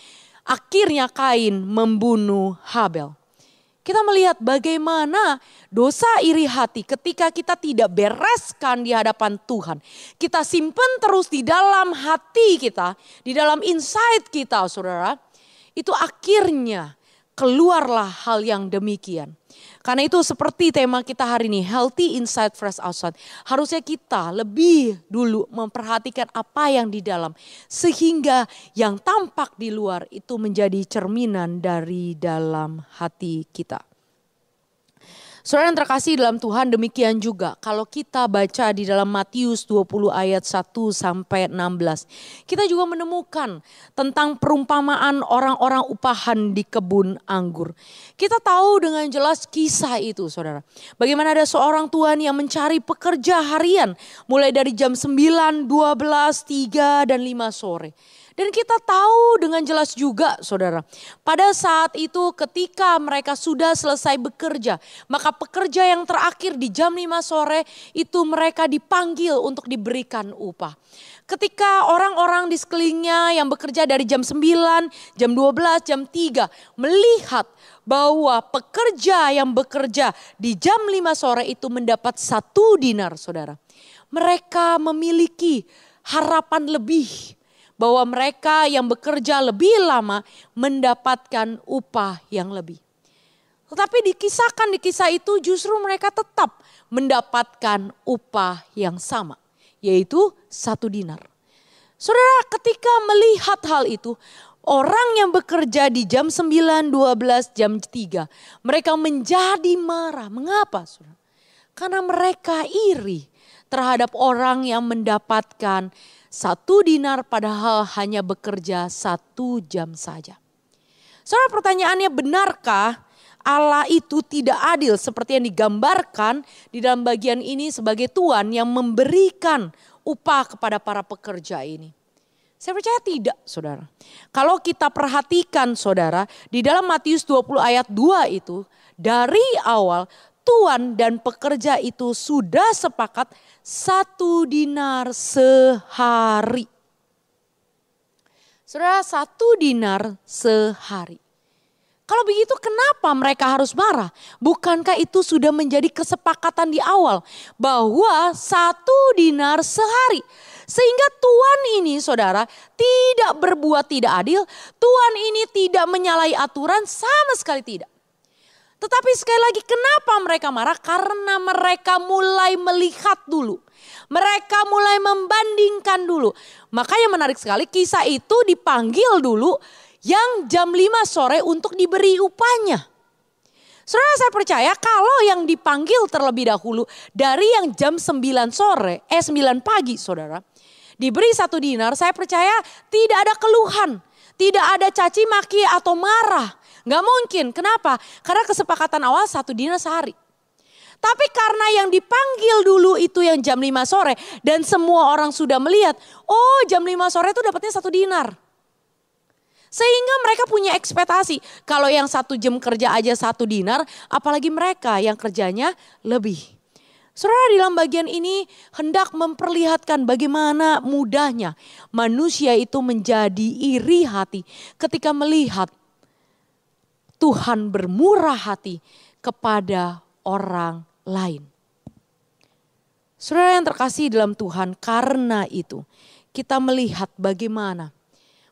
akhirnya Kain membunuh Habel. Kita melihat bagaimana dosa iri hati ketika kita tidak bereskan di hadapan Tuhan. Kita simpan terus di dalam hati kita, di dalam inside kita, saudara. Itu akhirnya keluarlah hal yang demikian. Karena itu seperti tema kita hari ini, healthy inside, fresh outside. Harusnya kita lebih dulu memperhatikan apa yang di dalam. Sehingga yang tampak di luar itu menjadi cerminan dari dalam hati kita. Saudara yang terkasih dalam Tuhan, demikian juga kalau kita baca di dalam Matius 20 ayat 1 sampai 16. Kita juga menemukan tentang perumpamaan orang-orang upahan di kebun anggur. Kita tahu dengan jelas kisah itu, saudara. Bagaimana ada seorang tuan yang mencari pekerja harian mulai dari jam 9, 12, 3 dan 5 sore. Dan kita tahu dengan jelas juga, saudara, pada saat itu ketika mereka sudah selesai bekerja, maka pekerja yang terakhir di jam 5 sore itu mereka dipanggil untuk diberikan upah. Ketika orang-orang di sekelilingnya yang bekerja dari jam 9, jam 12, jam 3 melihat bahwa pekerja yang bekerja di jam 5 sore itu mendapat 1 dinar, saudara. Mereka memiliki harapan lebih bahwa mereka yang bekerja lebih lama mendapatkan upah yang lebih. Tetapi di kisah itu justru mereka tetap mendapatkan upah yang sama, yaitu 1 dinar. Saudara, ketika melihat hal itu, orang yang bekerja di jam 9, 12, jam 3, mereka menjadi marah. Mengapa, saudara? Karena mereka iri terhadap orang yang mendapatkan 1 dinar padahal hanya bekerja 1 jam saja. Saudara, pertanyaannya, benarkah Allah itu tidak adil seperti yang digambarkan di dalam bagian ini sebagai Tuhan yang memberikan upah kepada para pekerja ini? Saya percaya tidak, saudara. Kalau kita perhatikan, saudara, di dalam Matius 20 ayat 2 itu, dari awal tuan dan pekerja itu sudah sepakat 1 dinar sehari. Saudara, 1 dinar sehari. Kalau begitu kenapa mereka harus marah? Bukankah itu sudah menjadi kesepakatan di awal bahwa 1 dinar sehari? Sehingga tuan ini, saudara, tidak berbuat tidak adil. Tuan ini tidak menyalahi aturan, sama sekali tidak. Tetapi sekali lagi, kenapa mereka marah? Karena mereka mulai melihat dulu. Mereka mulai membandingkan dulu. Makanya menarik sekali, kisah itu dipanggil dulu yang jam 5 sore untuk diberi upahnya. Saudara, saya percaya kalau yang dipanggil terlebih dahulu dari yang jam 9 pagi, saudara, diberi 1 dinar, saya percaya tidak ada keluhan, tidak ada caci maki atau marah. Gak mungkin, kenapa? Karena kesepakatan awal 1 dinar sehari. Tapi karena yang dipanggil dulu itu yang jam 5 sore dan semua orang sudah melihat, oh jam 5 sore itu dapatnya 1 dinar. Sehingga mereka punya ekspektasi, kalau yang 1 jam kerja aja 1 dinar, apalagi mereka yang kerjanya lebih. Saudara, di dalam bagian ini hendak memperlihatkan bagaimana mudahnya manusia itu menjadi iri hati ketika melihat Tuhan bermurah hati kepada orang lain. Saudara yang terkasih dalam Tuhan, karena itu kita melihat bagaimana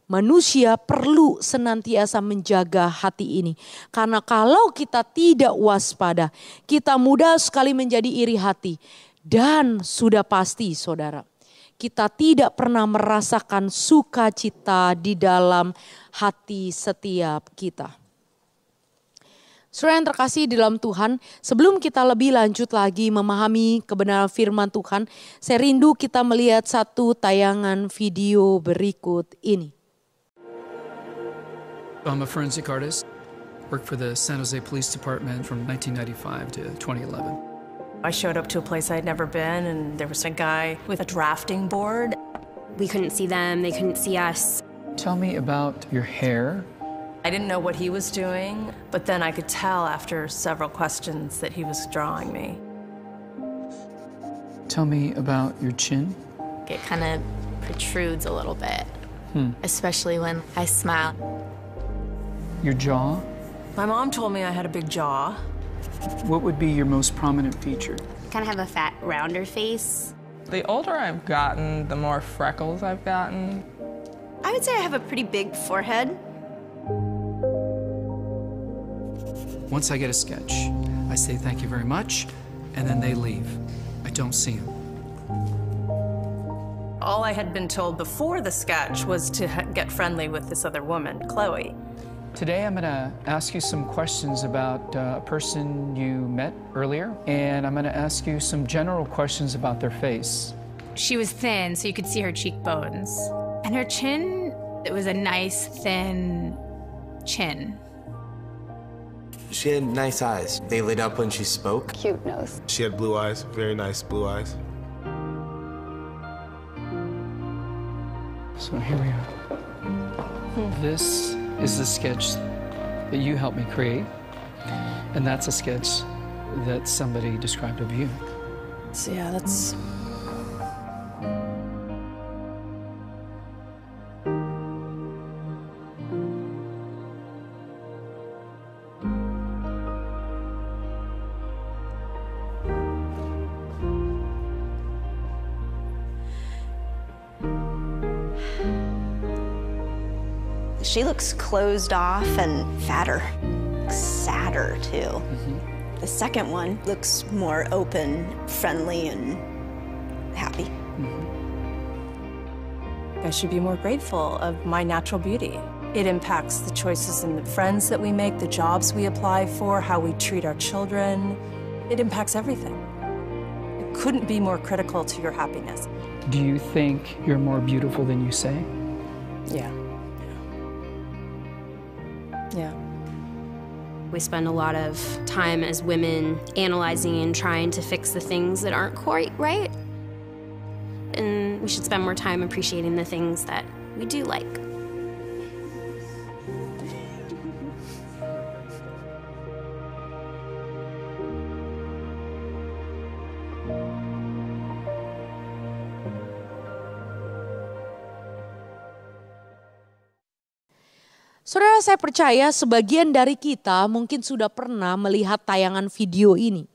manusia perlu senantiasa menjaga hati ini. Karena kalau kita tidak waspada, kita mudah sekali menjadi iri hati. Dan sudah pasti, saudara, kita tidak pernah merasakan sukacita di dalam hati setiap kita. Saudara yang terkasih di dalam Tuhan, sebelum kita lebih lanjut lagi memahami kebenaran firman Tuhan, saya rindu kita melihat satu tayangan video berikut ini. I'm a forensic artist, worked for the San Jose Police Department from 1995 to 2011. I showed up to a place I'd never been, and there was a guy with a drafting board. We couldn't see them, they couldn't see us. Tell me about your hair. I didn't know what he was doing, but then I could tell after several questions that he was drawing me. Tell me about your chin. It kind of protrudes a little bit, especially when I smile. Your jaw. My mom told me I had a big jaw. What would be your most prominent feature? Kind of have a fat, rounder face. The older I've gotten, the more freckles I've gotten. I would say I have a pretty big forehead. Once I get a sketch, I say thank you very much, and then they leave. I don't see them. All I had been told before the sketch was to get friendly with this other woman, Chloe. Today I'm going to ask you some questions about a person you met earlier, and I'm going to ask you some general questions about their face. She was thin, so you could see her cheekbones. And her chin, it was a nice, thin chin. She had nice eyes. They lit up when she spoke. Cute nose. She had blue eyes, very nice blue eyes. So here we are. This is the sketch that you helped me create, and that's a sketch that somebody described of you. So yeah, that's She looks closed off and fatter, sadder too. The second one looks more open, friendly, and happy. I should be more grateful of my natural beauty. It impacts the choices and the friends that we make, the jobs we apply for, how we treat our children. It impacts everything. It couldn't be more critical to your happiness. Do you think you're more beautiful than you say? Yeah. Yeah. We spend a lot of time as women analyzing and trying to fix the things that aren't quite right. And we should spend more time appreciating the things that we do like. Saudara, saya percaya sebagian dari kita mungkin sudah pernah melihat tayangan video ini.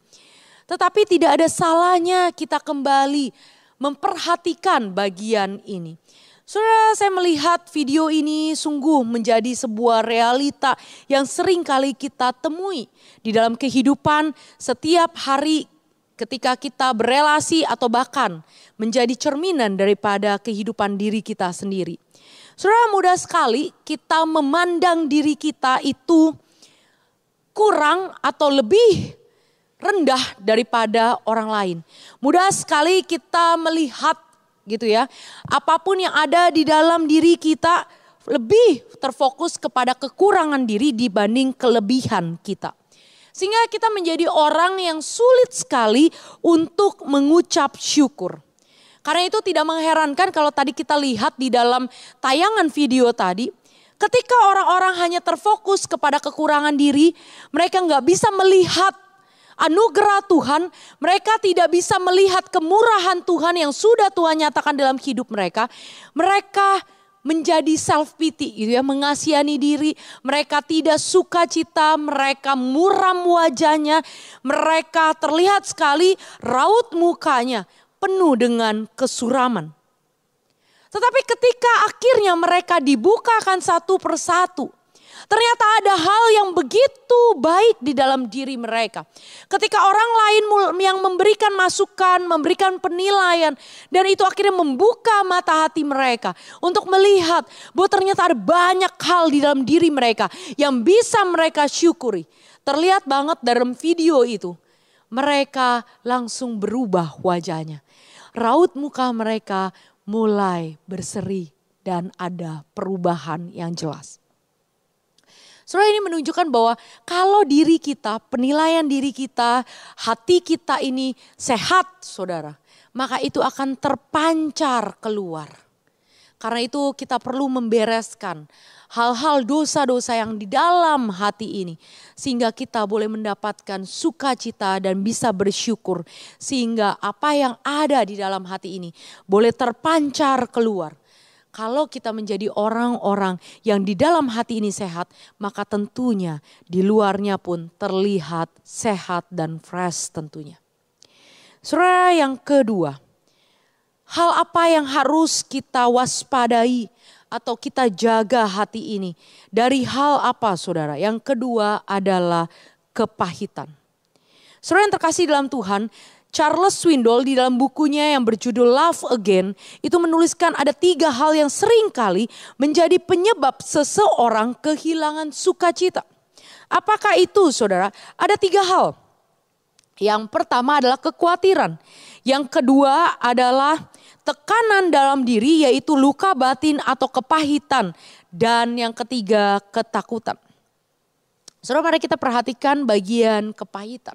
Tetapi tidak ada salahnya kita kembali memperhatikan bagian ini. Saudara, saya melihat video ini sungguh menjadi sebuah realita yang sering kali kita temui di dalam kehidupan setiap hari ketika kita berelasi atau bahkan menjadi cerminan daripada kehidupan diri kita sendiri. Saudara, mudah sekali kita memandang diri kita itu kurang atau lebih rendah daripada orang lain. Mudah sekali kita melihat gitu ya, apapun yang ada di dalam diri kita lebih terfokus kepada kekurangan diri dibanding kelebihan kita. Sehingga kita menjadi orang yang sulit sekali untuk mengucap syukur. Karena itu tidak mengherankan kalau tadi kita lihat di dalam tayangan video tadi, ketika orang-orang hanya terfokus kepada kekurangan diri, mereka nggak bisa melihat anugerah Tuhan, mereka tidak bisa melihat kemurahan Tuhan yang sudah Tuhan nyatakan dalam hidup mereka. Mereka menjadi self pity gitu ya, mengasihani diri, mereka tidak suka cita, mereka muram wajahnya, mereka terlihat sekali raut mukanya penuh dengan kesuraman. Tetapi ketika akhirnya mereka dibukakan satu persatu, ternyata ada hal yang begitu baik di dalam diri mereka. Ketika orang lain yang memberikan masukan, memberikan penilaian, dan itu akhirnya membuka mata hati mereka untuk melihat bahwa ternyata ada banyak hal di dalam diri mereka yang bisa mereka syukuri. Terlihat banget dalam video itu, mereka langsung berubah wajahnya. Raut muka mereka mulai berseri dan ada perubahan yang jelas. Saudara, ini menunjukkan bahwa kalau diri kita, penilaian diri kita, hati kita ini sehat saudara, maka itu akan terpancar keluar. Karena itu kita perlu membereskan hal-hal dosa-dosa yang di dalam hati ini. Sehingga kita boleh mendapatkan sukacita dan bisa bersyukur. Sehingga apa yang ada di dalam hati ini boleh terpancar keluar. Kalau kita menjadi orang-orang yang di dalam hati ini sehat, maka tentunya di luarnya pun terlihat sehat dan fresh tentunya. Saudara, yang kedua, hal apa yang harus kita waspadai atau kita jaga hati ini? Dari hal apa saudara? Yang kedua adalah kepahitan. Saudara yang terkasih dalam Tuhan, Charles Swindoll di dalam bukunya yang berjudul Love Again itu menuliskan ada 3 hal yang sering kali menjadi penyebab seseorang kehilangan sukacita. Apakah itu saudara? Ada 3 hal. Yang pertama adalah kekhawatiran. Yang kedua adalah tekanan dalam diri yaitu luka batin atau kepahitan. Dan yang ketiga ketakutan. Saudara, mari kita perhatikan bagian kepahitan.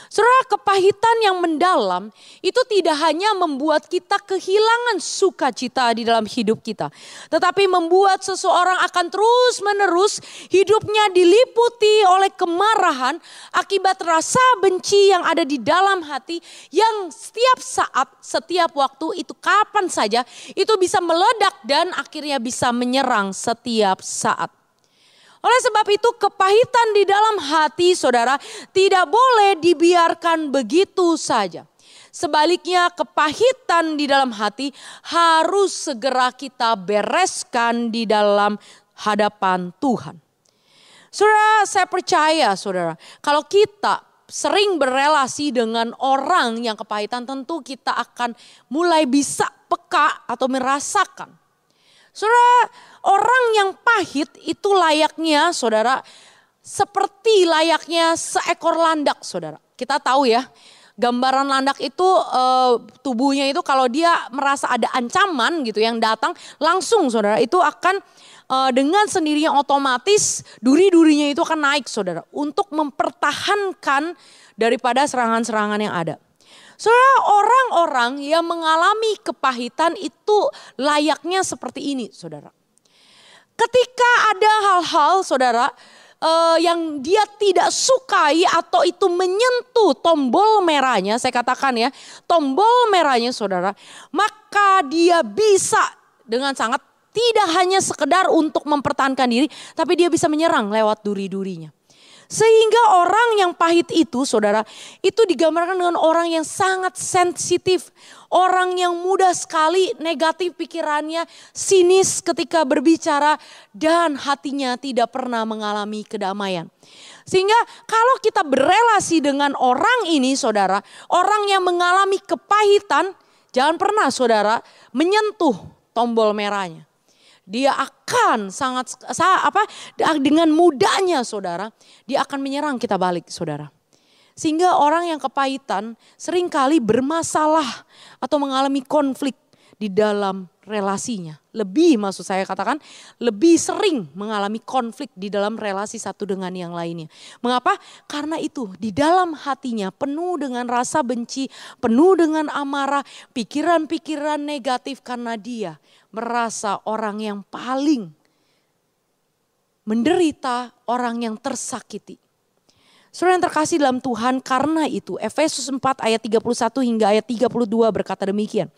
Saudara, kepahitan yang mendalam itu tidak hanya membuat kita kehilangan sukacita di dalam hidup kita. Tetapi membuat seseorang akan terus menerus hidupnya diliputi oleh kemarahan akibat rasa benci yang ada di dalam hati. Yang setiap saat, setiap waktu itu kapan saja itu bisa meledak dan akhirnya bisa menyerang setiap saat. Oleh sebab itu kepahitan di dalam hati saudara tidak boleh dibiarkan begitu saja. Sebaliknya kepahitan di dalam hati harus segera kita bereskan di dalam hadapan Tuhan. Saudara, saya percaya saudara, kalau kita sering berelasi dengan orang yang kepahitan, tentu kita akan mulai bisa peka atau merasakan. Saudara, orang yang pahit itu layaknya saudara, seperti layaknya seekor landak saudara. Kita tahu ya, gambaran landak itu tubuhnya itu kalau dia merasa ada ancaman gitu yang datang, langsung saudara itu akan dengan sendirinya otomatis duri-durinya itu akan naik saudara. Untuk mempertahankan daripada serangan-serangan yang ada. Saudara, orang-orang yang mengalami kepahitan itu layaknya seperti ini saudara. Ketika ada hal-hal saudara yang dia tidak sukai atau itu menyentuh tombol merahnya, saya katakan ya, tombol merahnya saudara, maka dia bisa dengan sangat tidak hanya sekedar untuk mempertahankan diri, tapi dia bisa menyerang lewat duri-durinya. Sehingga orang yang pahit itu saudara, itu digambarkan dengan orang yang sangat sensitif. Orang yang mudah sekali negatif pikirannya, sinis ketika berbicara, dan hatinya tidak pernah mengalami kedamaian. Sehingga kalau kita berelasi dengan orang ini saudara, orang yang mengalami kepahitan, jangan pernah saudara menyentuh tombol merahnya. Dia akan dengan mudahnya saudara, dia akan menyerang kita balik saudara. Sehingga orang yang kepahitan seringkali bermasalah atau mengalami konflik di dalam relasinya. Lebih maksud saya katakan, lebih sering mengalami konflik di dalam relasi satu dengan yang lainnya. Mengapa? Karena itu di dalam hatinya penuh dengan rasa benci, penuh dengan amarah, pikiran-pikiran negatif karena dia merasa orang yang paling menderita, orang yang tersakiti. Saudara yang terkasih dalam Tuhan, karena itu Efesus 4 ayat 31 hingga ayat 32 berkata demikian.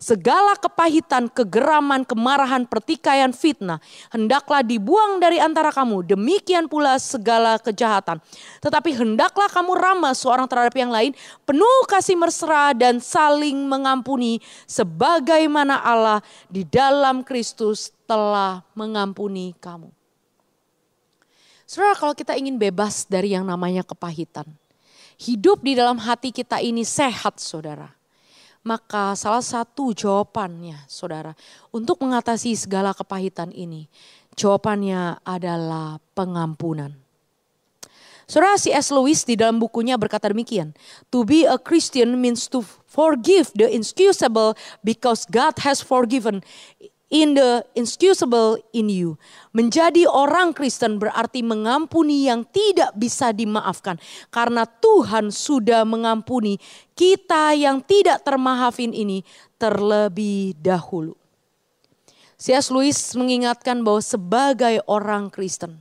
Segala kepahitan, kegeraman, kemarahan, pertikaian, fitnah hendaklah dibuang dari antara kamu. Demikian pula segala kejahatan. Tetapi hendaklah kamu ramah seorang terhadap yang lain, penuh kasih mesra dan saling mengampuni sebagaimana Allah di dalam Kristus telah mengampuni kamu. Saudara, kalau kita ingin bebas dari yang namanya kepahitan, hidup di dalam hati kita ini sehat saudara, maka salah satu jawabannya saudara untuk mengatasi segala kepahitan ini, jawabannya adalah pengampunan. Saudara, C.S. Lewis di dalam bukunya berkata demikian, to be a Christian means to forgive the inexcusable because God has forgiven in the inexcusable in you. Menjadi orang Kristen berarti mengampuni yang tidak bisa dimaafkan. Karena Tuhan sudah mengampuni kita yang tidak termaafin ini terlebih dahulu. C.S. Lewis mengingatkan bahwa sebagai orang Kristen,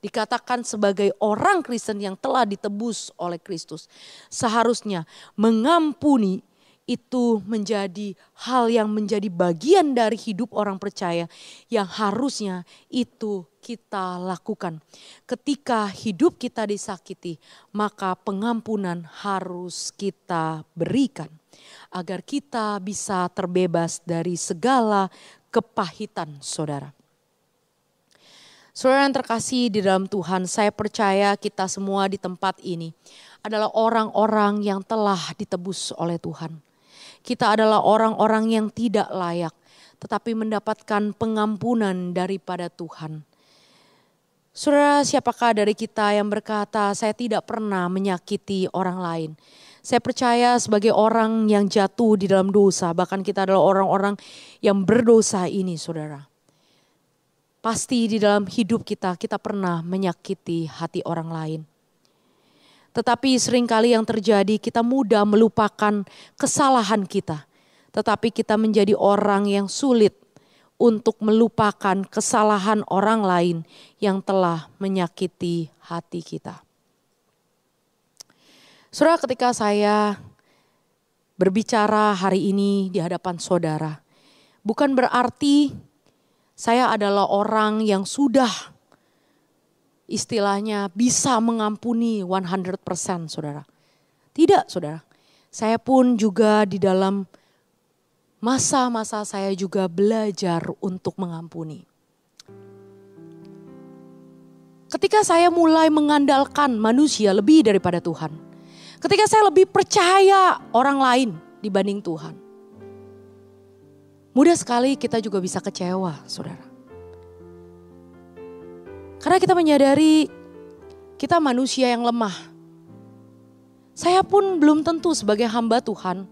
dikatakan sebagai orang Kristen yang telah ditebus oleh Kristus, seharusnya mengampuni itu menjadi hal yang menjadi bagian dari hidup orang percaya yang harusnya itu kita lakukan. Ketika hidup kita disakiti, maka pengampunan harus kita berikan agar kita bisa terbebas dari segala kepahitan saudara. Saudara yang terkasih di dalam Tuhan, saya percaya kita semua di tempat ini adalah orang-orang yang telah ditebus oleh Tuhan. Kita adalah orang-orang yang tidak layak, tetapi mendapatkan pengampunan daripada Tuhan. Saudara, siapakah dari kita yang berkata, saya tidak pernah menyakiti orang lain. Saya percaya sebagai orang yang jatuh di dalam dosa, bahkan kita adalah orang-orang yang berdosa ini saudara. Pasti di dalam hidup kita pernah menyakiti hati orang lain. Tetapi seringkali yang terjadi kita mudah melupakan kesalahan kita. Tetapi kita menjadi orang yang sulit untuk melupakan kesalahan orang lain yang telah menyakiti hati kita. Saudara, ketika saya berbicara hari ini di hadapan saudara, bukan berarti saya adalah orang yang sudah istilahnya bisa mengampuni 100% saudara. Tidak saudara, saya pun juga di dalam masa-masa saya juga belajar untuk mengampuni. Ketika saya mulai mengandalkan manusia lebih daripada Tuhan. Ketika saya lebih percaya orang lain dibanding Tuhan. Mudah sekali kita juga bisa kecewa, saudara. Karena kita menyadari kita manusia yang lemah. Saya pun belum tentu sebagai hamba Tuhan,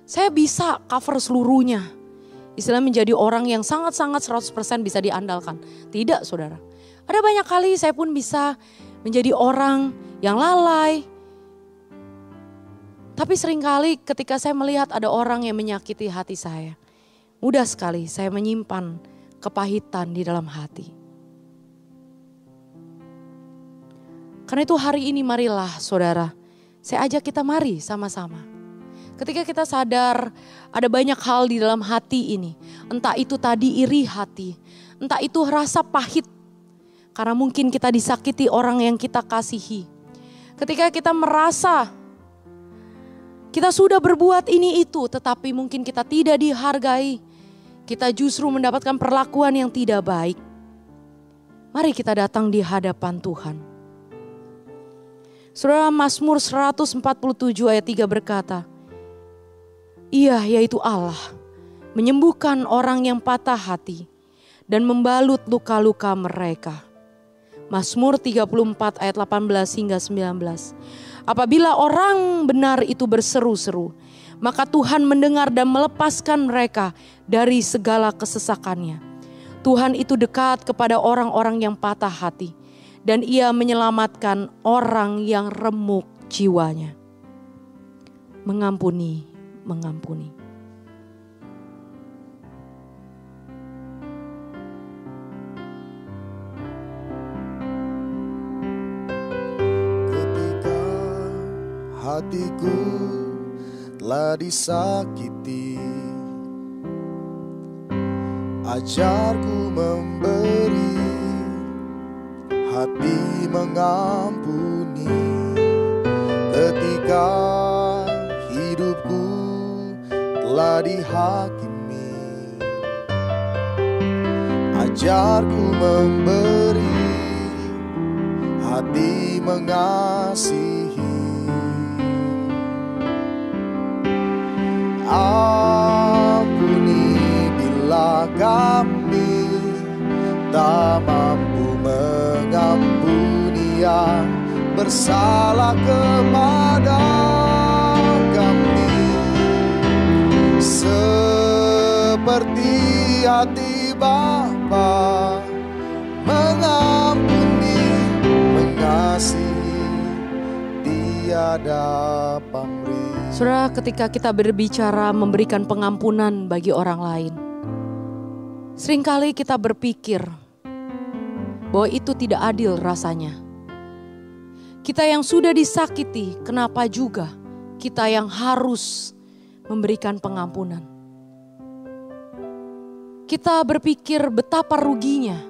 saya bisa cover seluruhnya. Istilah menjadi orang yang sangat-sangat 100% bisa diandalkan. Tidak, saudara. Ada banyak kali saya pun bisa menjadi orang yang lalai. Tapi seringkali ketika saya melihat ada orang yang menyakiti hati saya, mudah sekali saya menyimpan kepahitan di dalam hati. Karena itu hari ini marilah saudara, saya ajak kita mari sama-sama. Ketika kita sadar ada banyak hal di dalam hati ini, entah itu tadi iri hati, entah itu rasa pahit, karena mungkin kita disakiti orang yang kita kasihi. Ketika kita merasa kita sudah berbuat ini itu, tetapi mungkin kita tidak dihargai. Kita justru mendapatkan perlakuan yang tidak baik. Mari kita datang di hadapan Tuhan. Saudara, Mazmur 147 ayat 3 berkata, Ia yaitu Allah menyembuhkan orang yang patah hati dan membalut luka-luka mereka. Mazmur 34 ayat 18 hingga 19. Apabila orang benar itu berseru-seru, maka Tuhan mendengar dan melepaskan mereka dari segala kesesakannya. Tuhan itu dekat kepada orang-orang yang patah hati, dan Ia menyelamatkan orang yang remuk jiwanya. Mengampuni. Hatiku telah disakiti, ajarku memberi, hati mengampuni. Ketika hidupku telah dihakimi, ajarku memberi, hati mengasihi. Ampuni bila kami tak mampu mengampuni yang bersalah kepada kami, seperti hati Bapa mengampuni, mengasihi, tiada pamrih. Saudara, ketika kita berbicara memberikan pengampunan bagi orang lain, seringkali kita berpikir bahwa itu tidak adil rasanya. Kita yang sudah disakiti, kenapa juga kita yang harus memberikan pengampunan? Kita berpikir betapa ruginya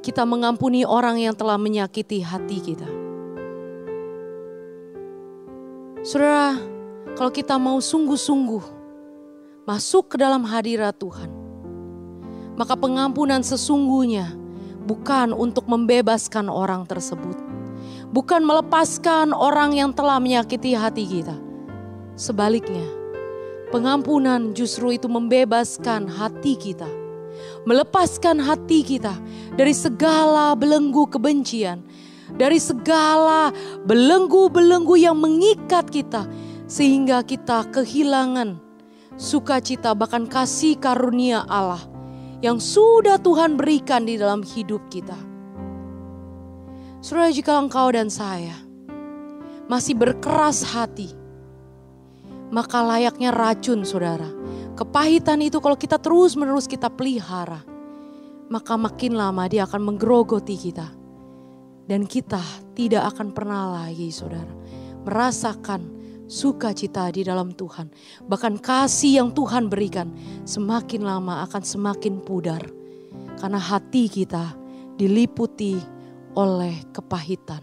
kita mengampuni orang yang telah menyakiti hati kita. Saudara, kalau kita mau sungguh-sungguh masuk ke dalam hadirat Tuhan, maka pengampunan sesungguhnya bukan untuk membebaskan orang tersebut, bukan melepaskan orang yang telah menyakiti hati kita. Sebaliknya, pengampunan justru itu membebaskan hati kita, melepaskan hati kita dari segala belenggu kebencian, dari segala belenggu-belenggu yang mengikat kita, sehingga kita kehilangan sukacita bahkan kasih karunia Allah yang sudah Tuhan berikan di dalam hidup kita. Saudara, jika engkau dan saya masih berkeras hati, maka layaknya racun, saudara. Kepahitan itu kalau kita terus-menerus kita pelihara, maka makin lama dia akan menggerogoti kita. Dan kita tidak akan pernah lagi, saudara, merasakan sukacita di dalam Tuhan. Bahkan kasih yang Tuhan berikan semakin lama akan semakin pudar. Karena hati kita diliputi oleh kepahitan.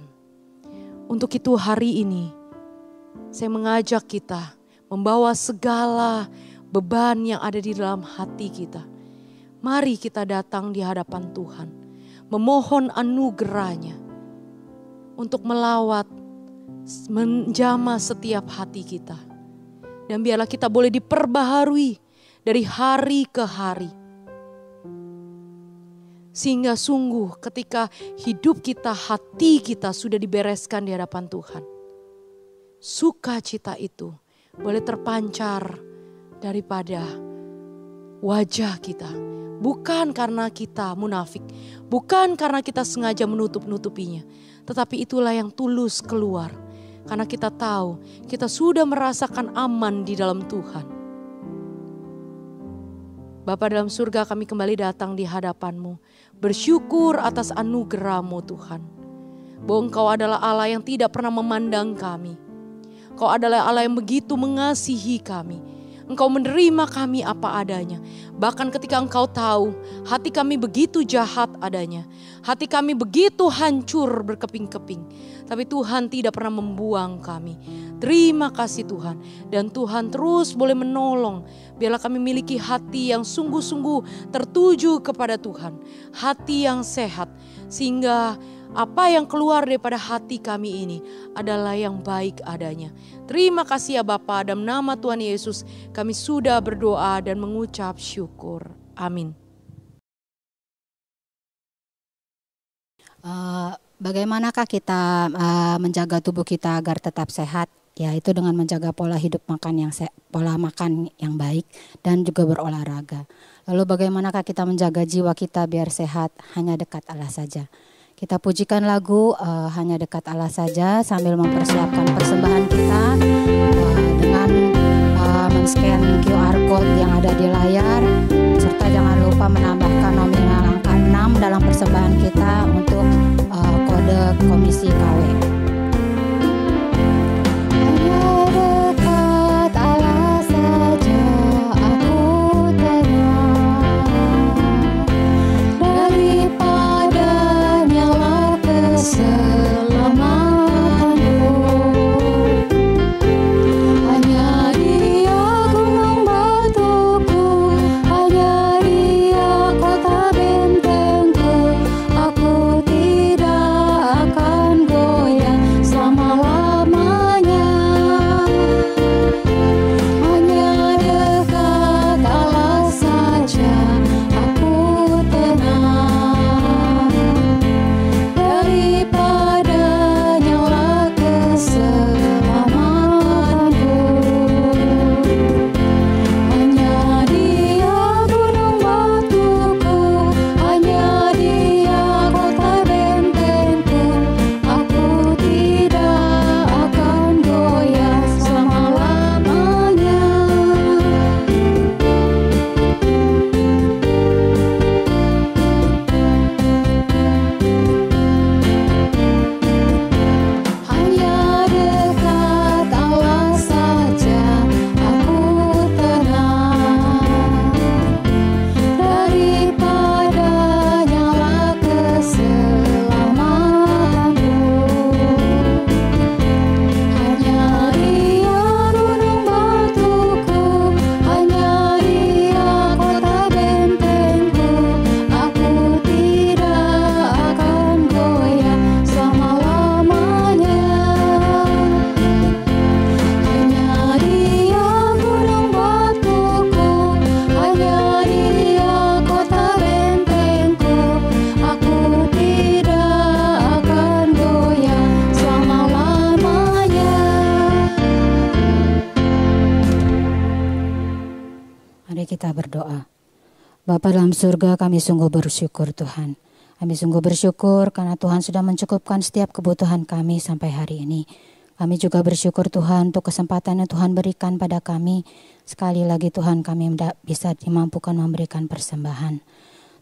Untuk itu hari ini saya mengajak kita membawa segala beban yang ada di dalam hati kita. Mari kita datang di hadapan Tuhan. memohon anugerahnya untuk melawat, menjamah setiap hati kita. Dan biarlah kita boleh diperbaharui dari hari ke hari. Sehingga sungguh ketika hidup kita, hati kita sudah dibereskan di hadapan Tuhan, sukacita itu boleh terpancar daripada wajah kita. Bukan karena kita munafik, bukan karena kita sengaja menutup-nutupinya, tetapi itulah yang tulus keluar. Karena kita tahu kita sudah merasakan aman di dalam Tuhan. Bapa dalam surga, kami kembali datang di hadapan-Mu, bersyukur atas anugerah-Mu Tuhan. Bahwa Engkau adalah Allah yang tidak pernah memandang kami. Engkau adalah Allah yang begitu mengasihi kami. Engkau menerima kami apa adanya. Bahkan ketika Engkau tahu hati kami begitu jahat adanya. Hati kami begitu hancur berkeping-keping. Tapi Tuhan tidak pernah membuang kami. Terima kasih Tuhan. Dan Tuhan terus boleh menolong. Biarlah kami miliki hati yang sungguh-sungguh tertuju kepada Tuhan. Hati yang sehat. Sehingga apa yang keluar daripada hati kami ini adalah yang baik adanya. Terima kasih ya Bapa, dalam nama Tuhan Yesus kami sudah berdoa dan mengucap syukur. Amin. Bagaimanakah kita menjaga tubuh kita agar tetap sehat? Yaitu dengan menjaga pola hidup makan pola makan yang baik dan juga berolahraga. Lalu bagaimanakah kita menjaga jiwa kita biar sehat? Hanya dekat Allah saja. Kita pujikan lagu Hanya Dekat Allah Saja sambil mempersiapkan persembahan kita dengan men-scan QR code yang ada di layar, serta jangan lupa menambahkan nominal angka 6 dalam persembahan kita untuk kode komisi KW. Kita berdoa. Bapa dalam surga, kami sungguh bersyukur Tuhan. Kami sungguh bersyukur karena Tuhan sudah mencukupkan setiap kebutuhan kami sampai hari ini. Kami juga bersyukur Tuhan untuk kesempatan yang Tuhan berikan pada kami. Sekali lagi Tuhan, kami bisa dimampukan memberikan persembahan.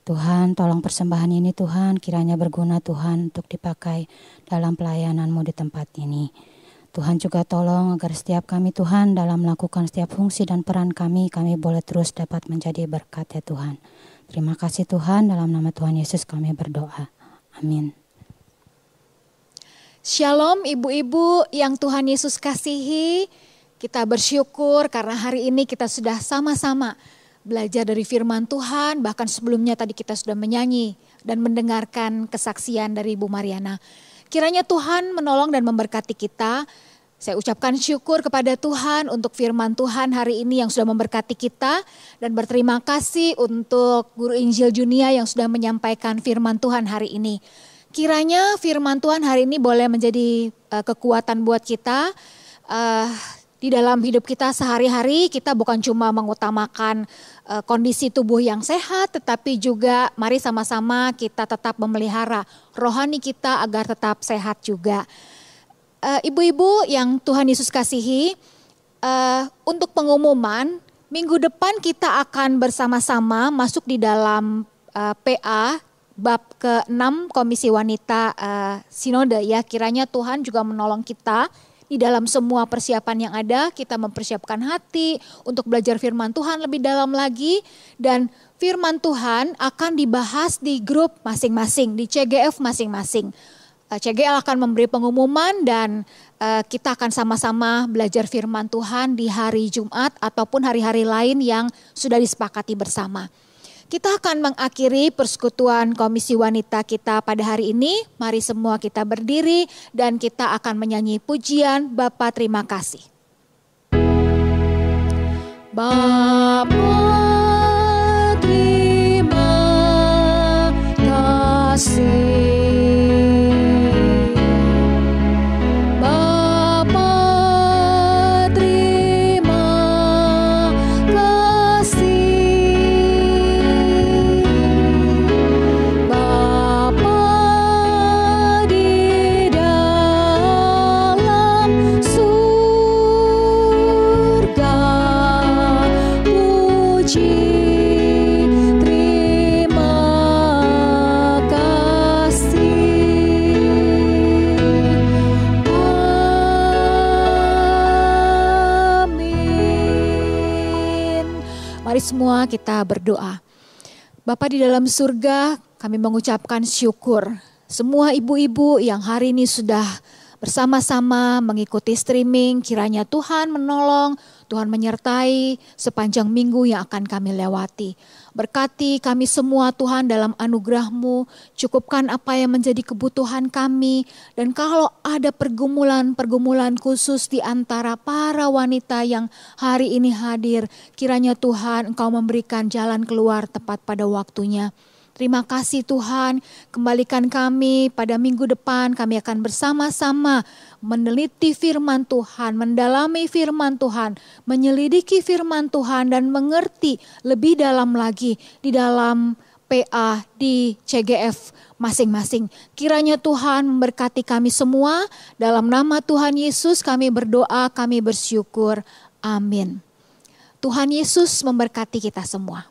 Tuhan, tolong persembahan ini Tuhan kiranya berguna Tuhan untuk dipakai dalam pelayanan-Mu di tempat ini. Tuhan juga tolong agar setiap kami Tuhan dalam melakukan setiap fungsi dan peran kami boleh terus dapat menjadi berkat ya Tuhan. Terima kasih Tuhan, dalam nama Tuhan Yesus kami berdoa. Amin. Shalom ibu-ibu yang Tuhan Yesus kasihi. Kita bersyukur karena hari ini kita sudah sama-sama belajar dari firman Tuhan. Bahkan sebelumnya tadi kita sudah menyanyi dan mendengarkan kesaksian dari Ibu Mariana. Kiranya Tuhan menolong dan memberkati kita. Saya ucapkan syukur kepada Tuhan untuk firman Tuhan hari ini yang sudah memberkati kita. Dan berterima kasih untuk Guru Injil Junia yang sudah menyampaikan firman Tuhan hari ini. Kiranya firman Tuhan hari ini boleh menjadi kekuatan buat kita. Di dalam hidup kita sehari-hari kita bukan cuma mengutamakan kondisi tubuh yang sehat. Tetapi juga mari sama-sama kita tetap memelihara rohani kita agar tetap sehat juga. Ibu-ibu yang Tuhan Yesus kasihi, untuk pengumuman, minggu depan kita akan bersama-sama masuk di dalam PA bab ke-6 Komisi Wanita Sinode ya. Kiranya Tuhan juga menolong kita di dalam semua persiapan yang ada. Kita mempersiapkan hati untuk belajar firman Tuhan lebih dalam lagi. Dan firman Tuhan akan dibahas di grup masing-masing, di CGF masing-masing. CGL akan memberi pengumuman dan kita akan sama-sama belajar firman Tuhan di hari Jumat ataupun hari-hari lain yang sudah disepakati bersama. Kita akan mengakhiri persekutuan Komisi Wanita kita pada hari ini. Mari semua kita berdiri dan kita akan menyanyi pujian Bapa terima kasih. Bapa terima kasih. Mari semua kita berdoa. Bapa di dalam surga, kami mengucapkan syukur. Semua ibu-ibu yang hari ini sudah bersama-sama mengikuti streaming, kiranya Tuhan menolong, Tuhan menyertai sepanjang minggu yang akan kami lewati. Berkati kami semua Tuhan dalam anugerah-Mu, cukupkan apa yang menjadi kebutuhan kami. Dan kalau ada pergumulan-pergumulan khusus di antara para wanita yang hari ini hadir, kiranya Tuhan Engkau memberikan jalan keluar tepat pada waktunya. Terima kasih Tuhan, kembalikan kami pada minggu depan, kami akan bersama-sama meneliti firman Tuhan, mendalami firman Tuhan, menyelidiki firman Tuhan dan mengerti lebih dalam lagi di dalam PA di CGF masing-masing. Kiranya Tuhan memberkati kami semua, dalam nama Tuhan Yesus kami berdoa, kami bersyukur. Amin. Tuhan Yesus memberkati kita semua.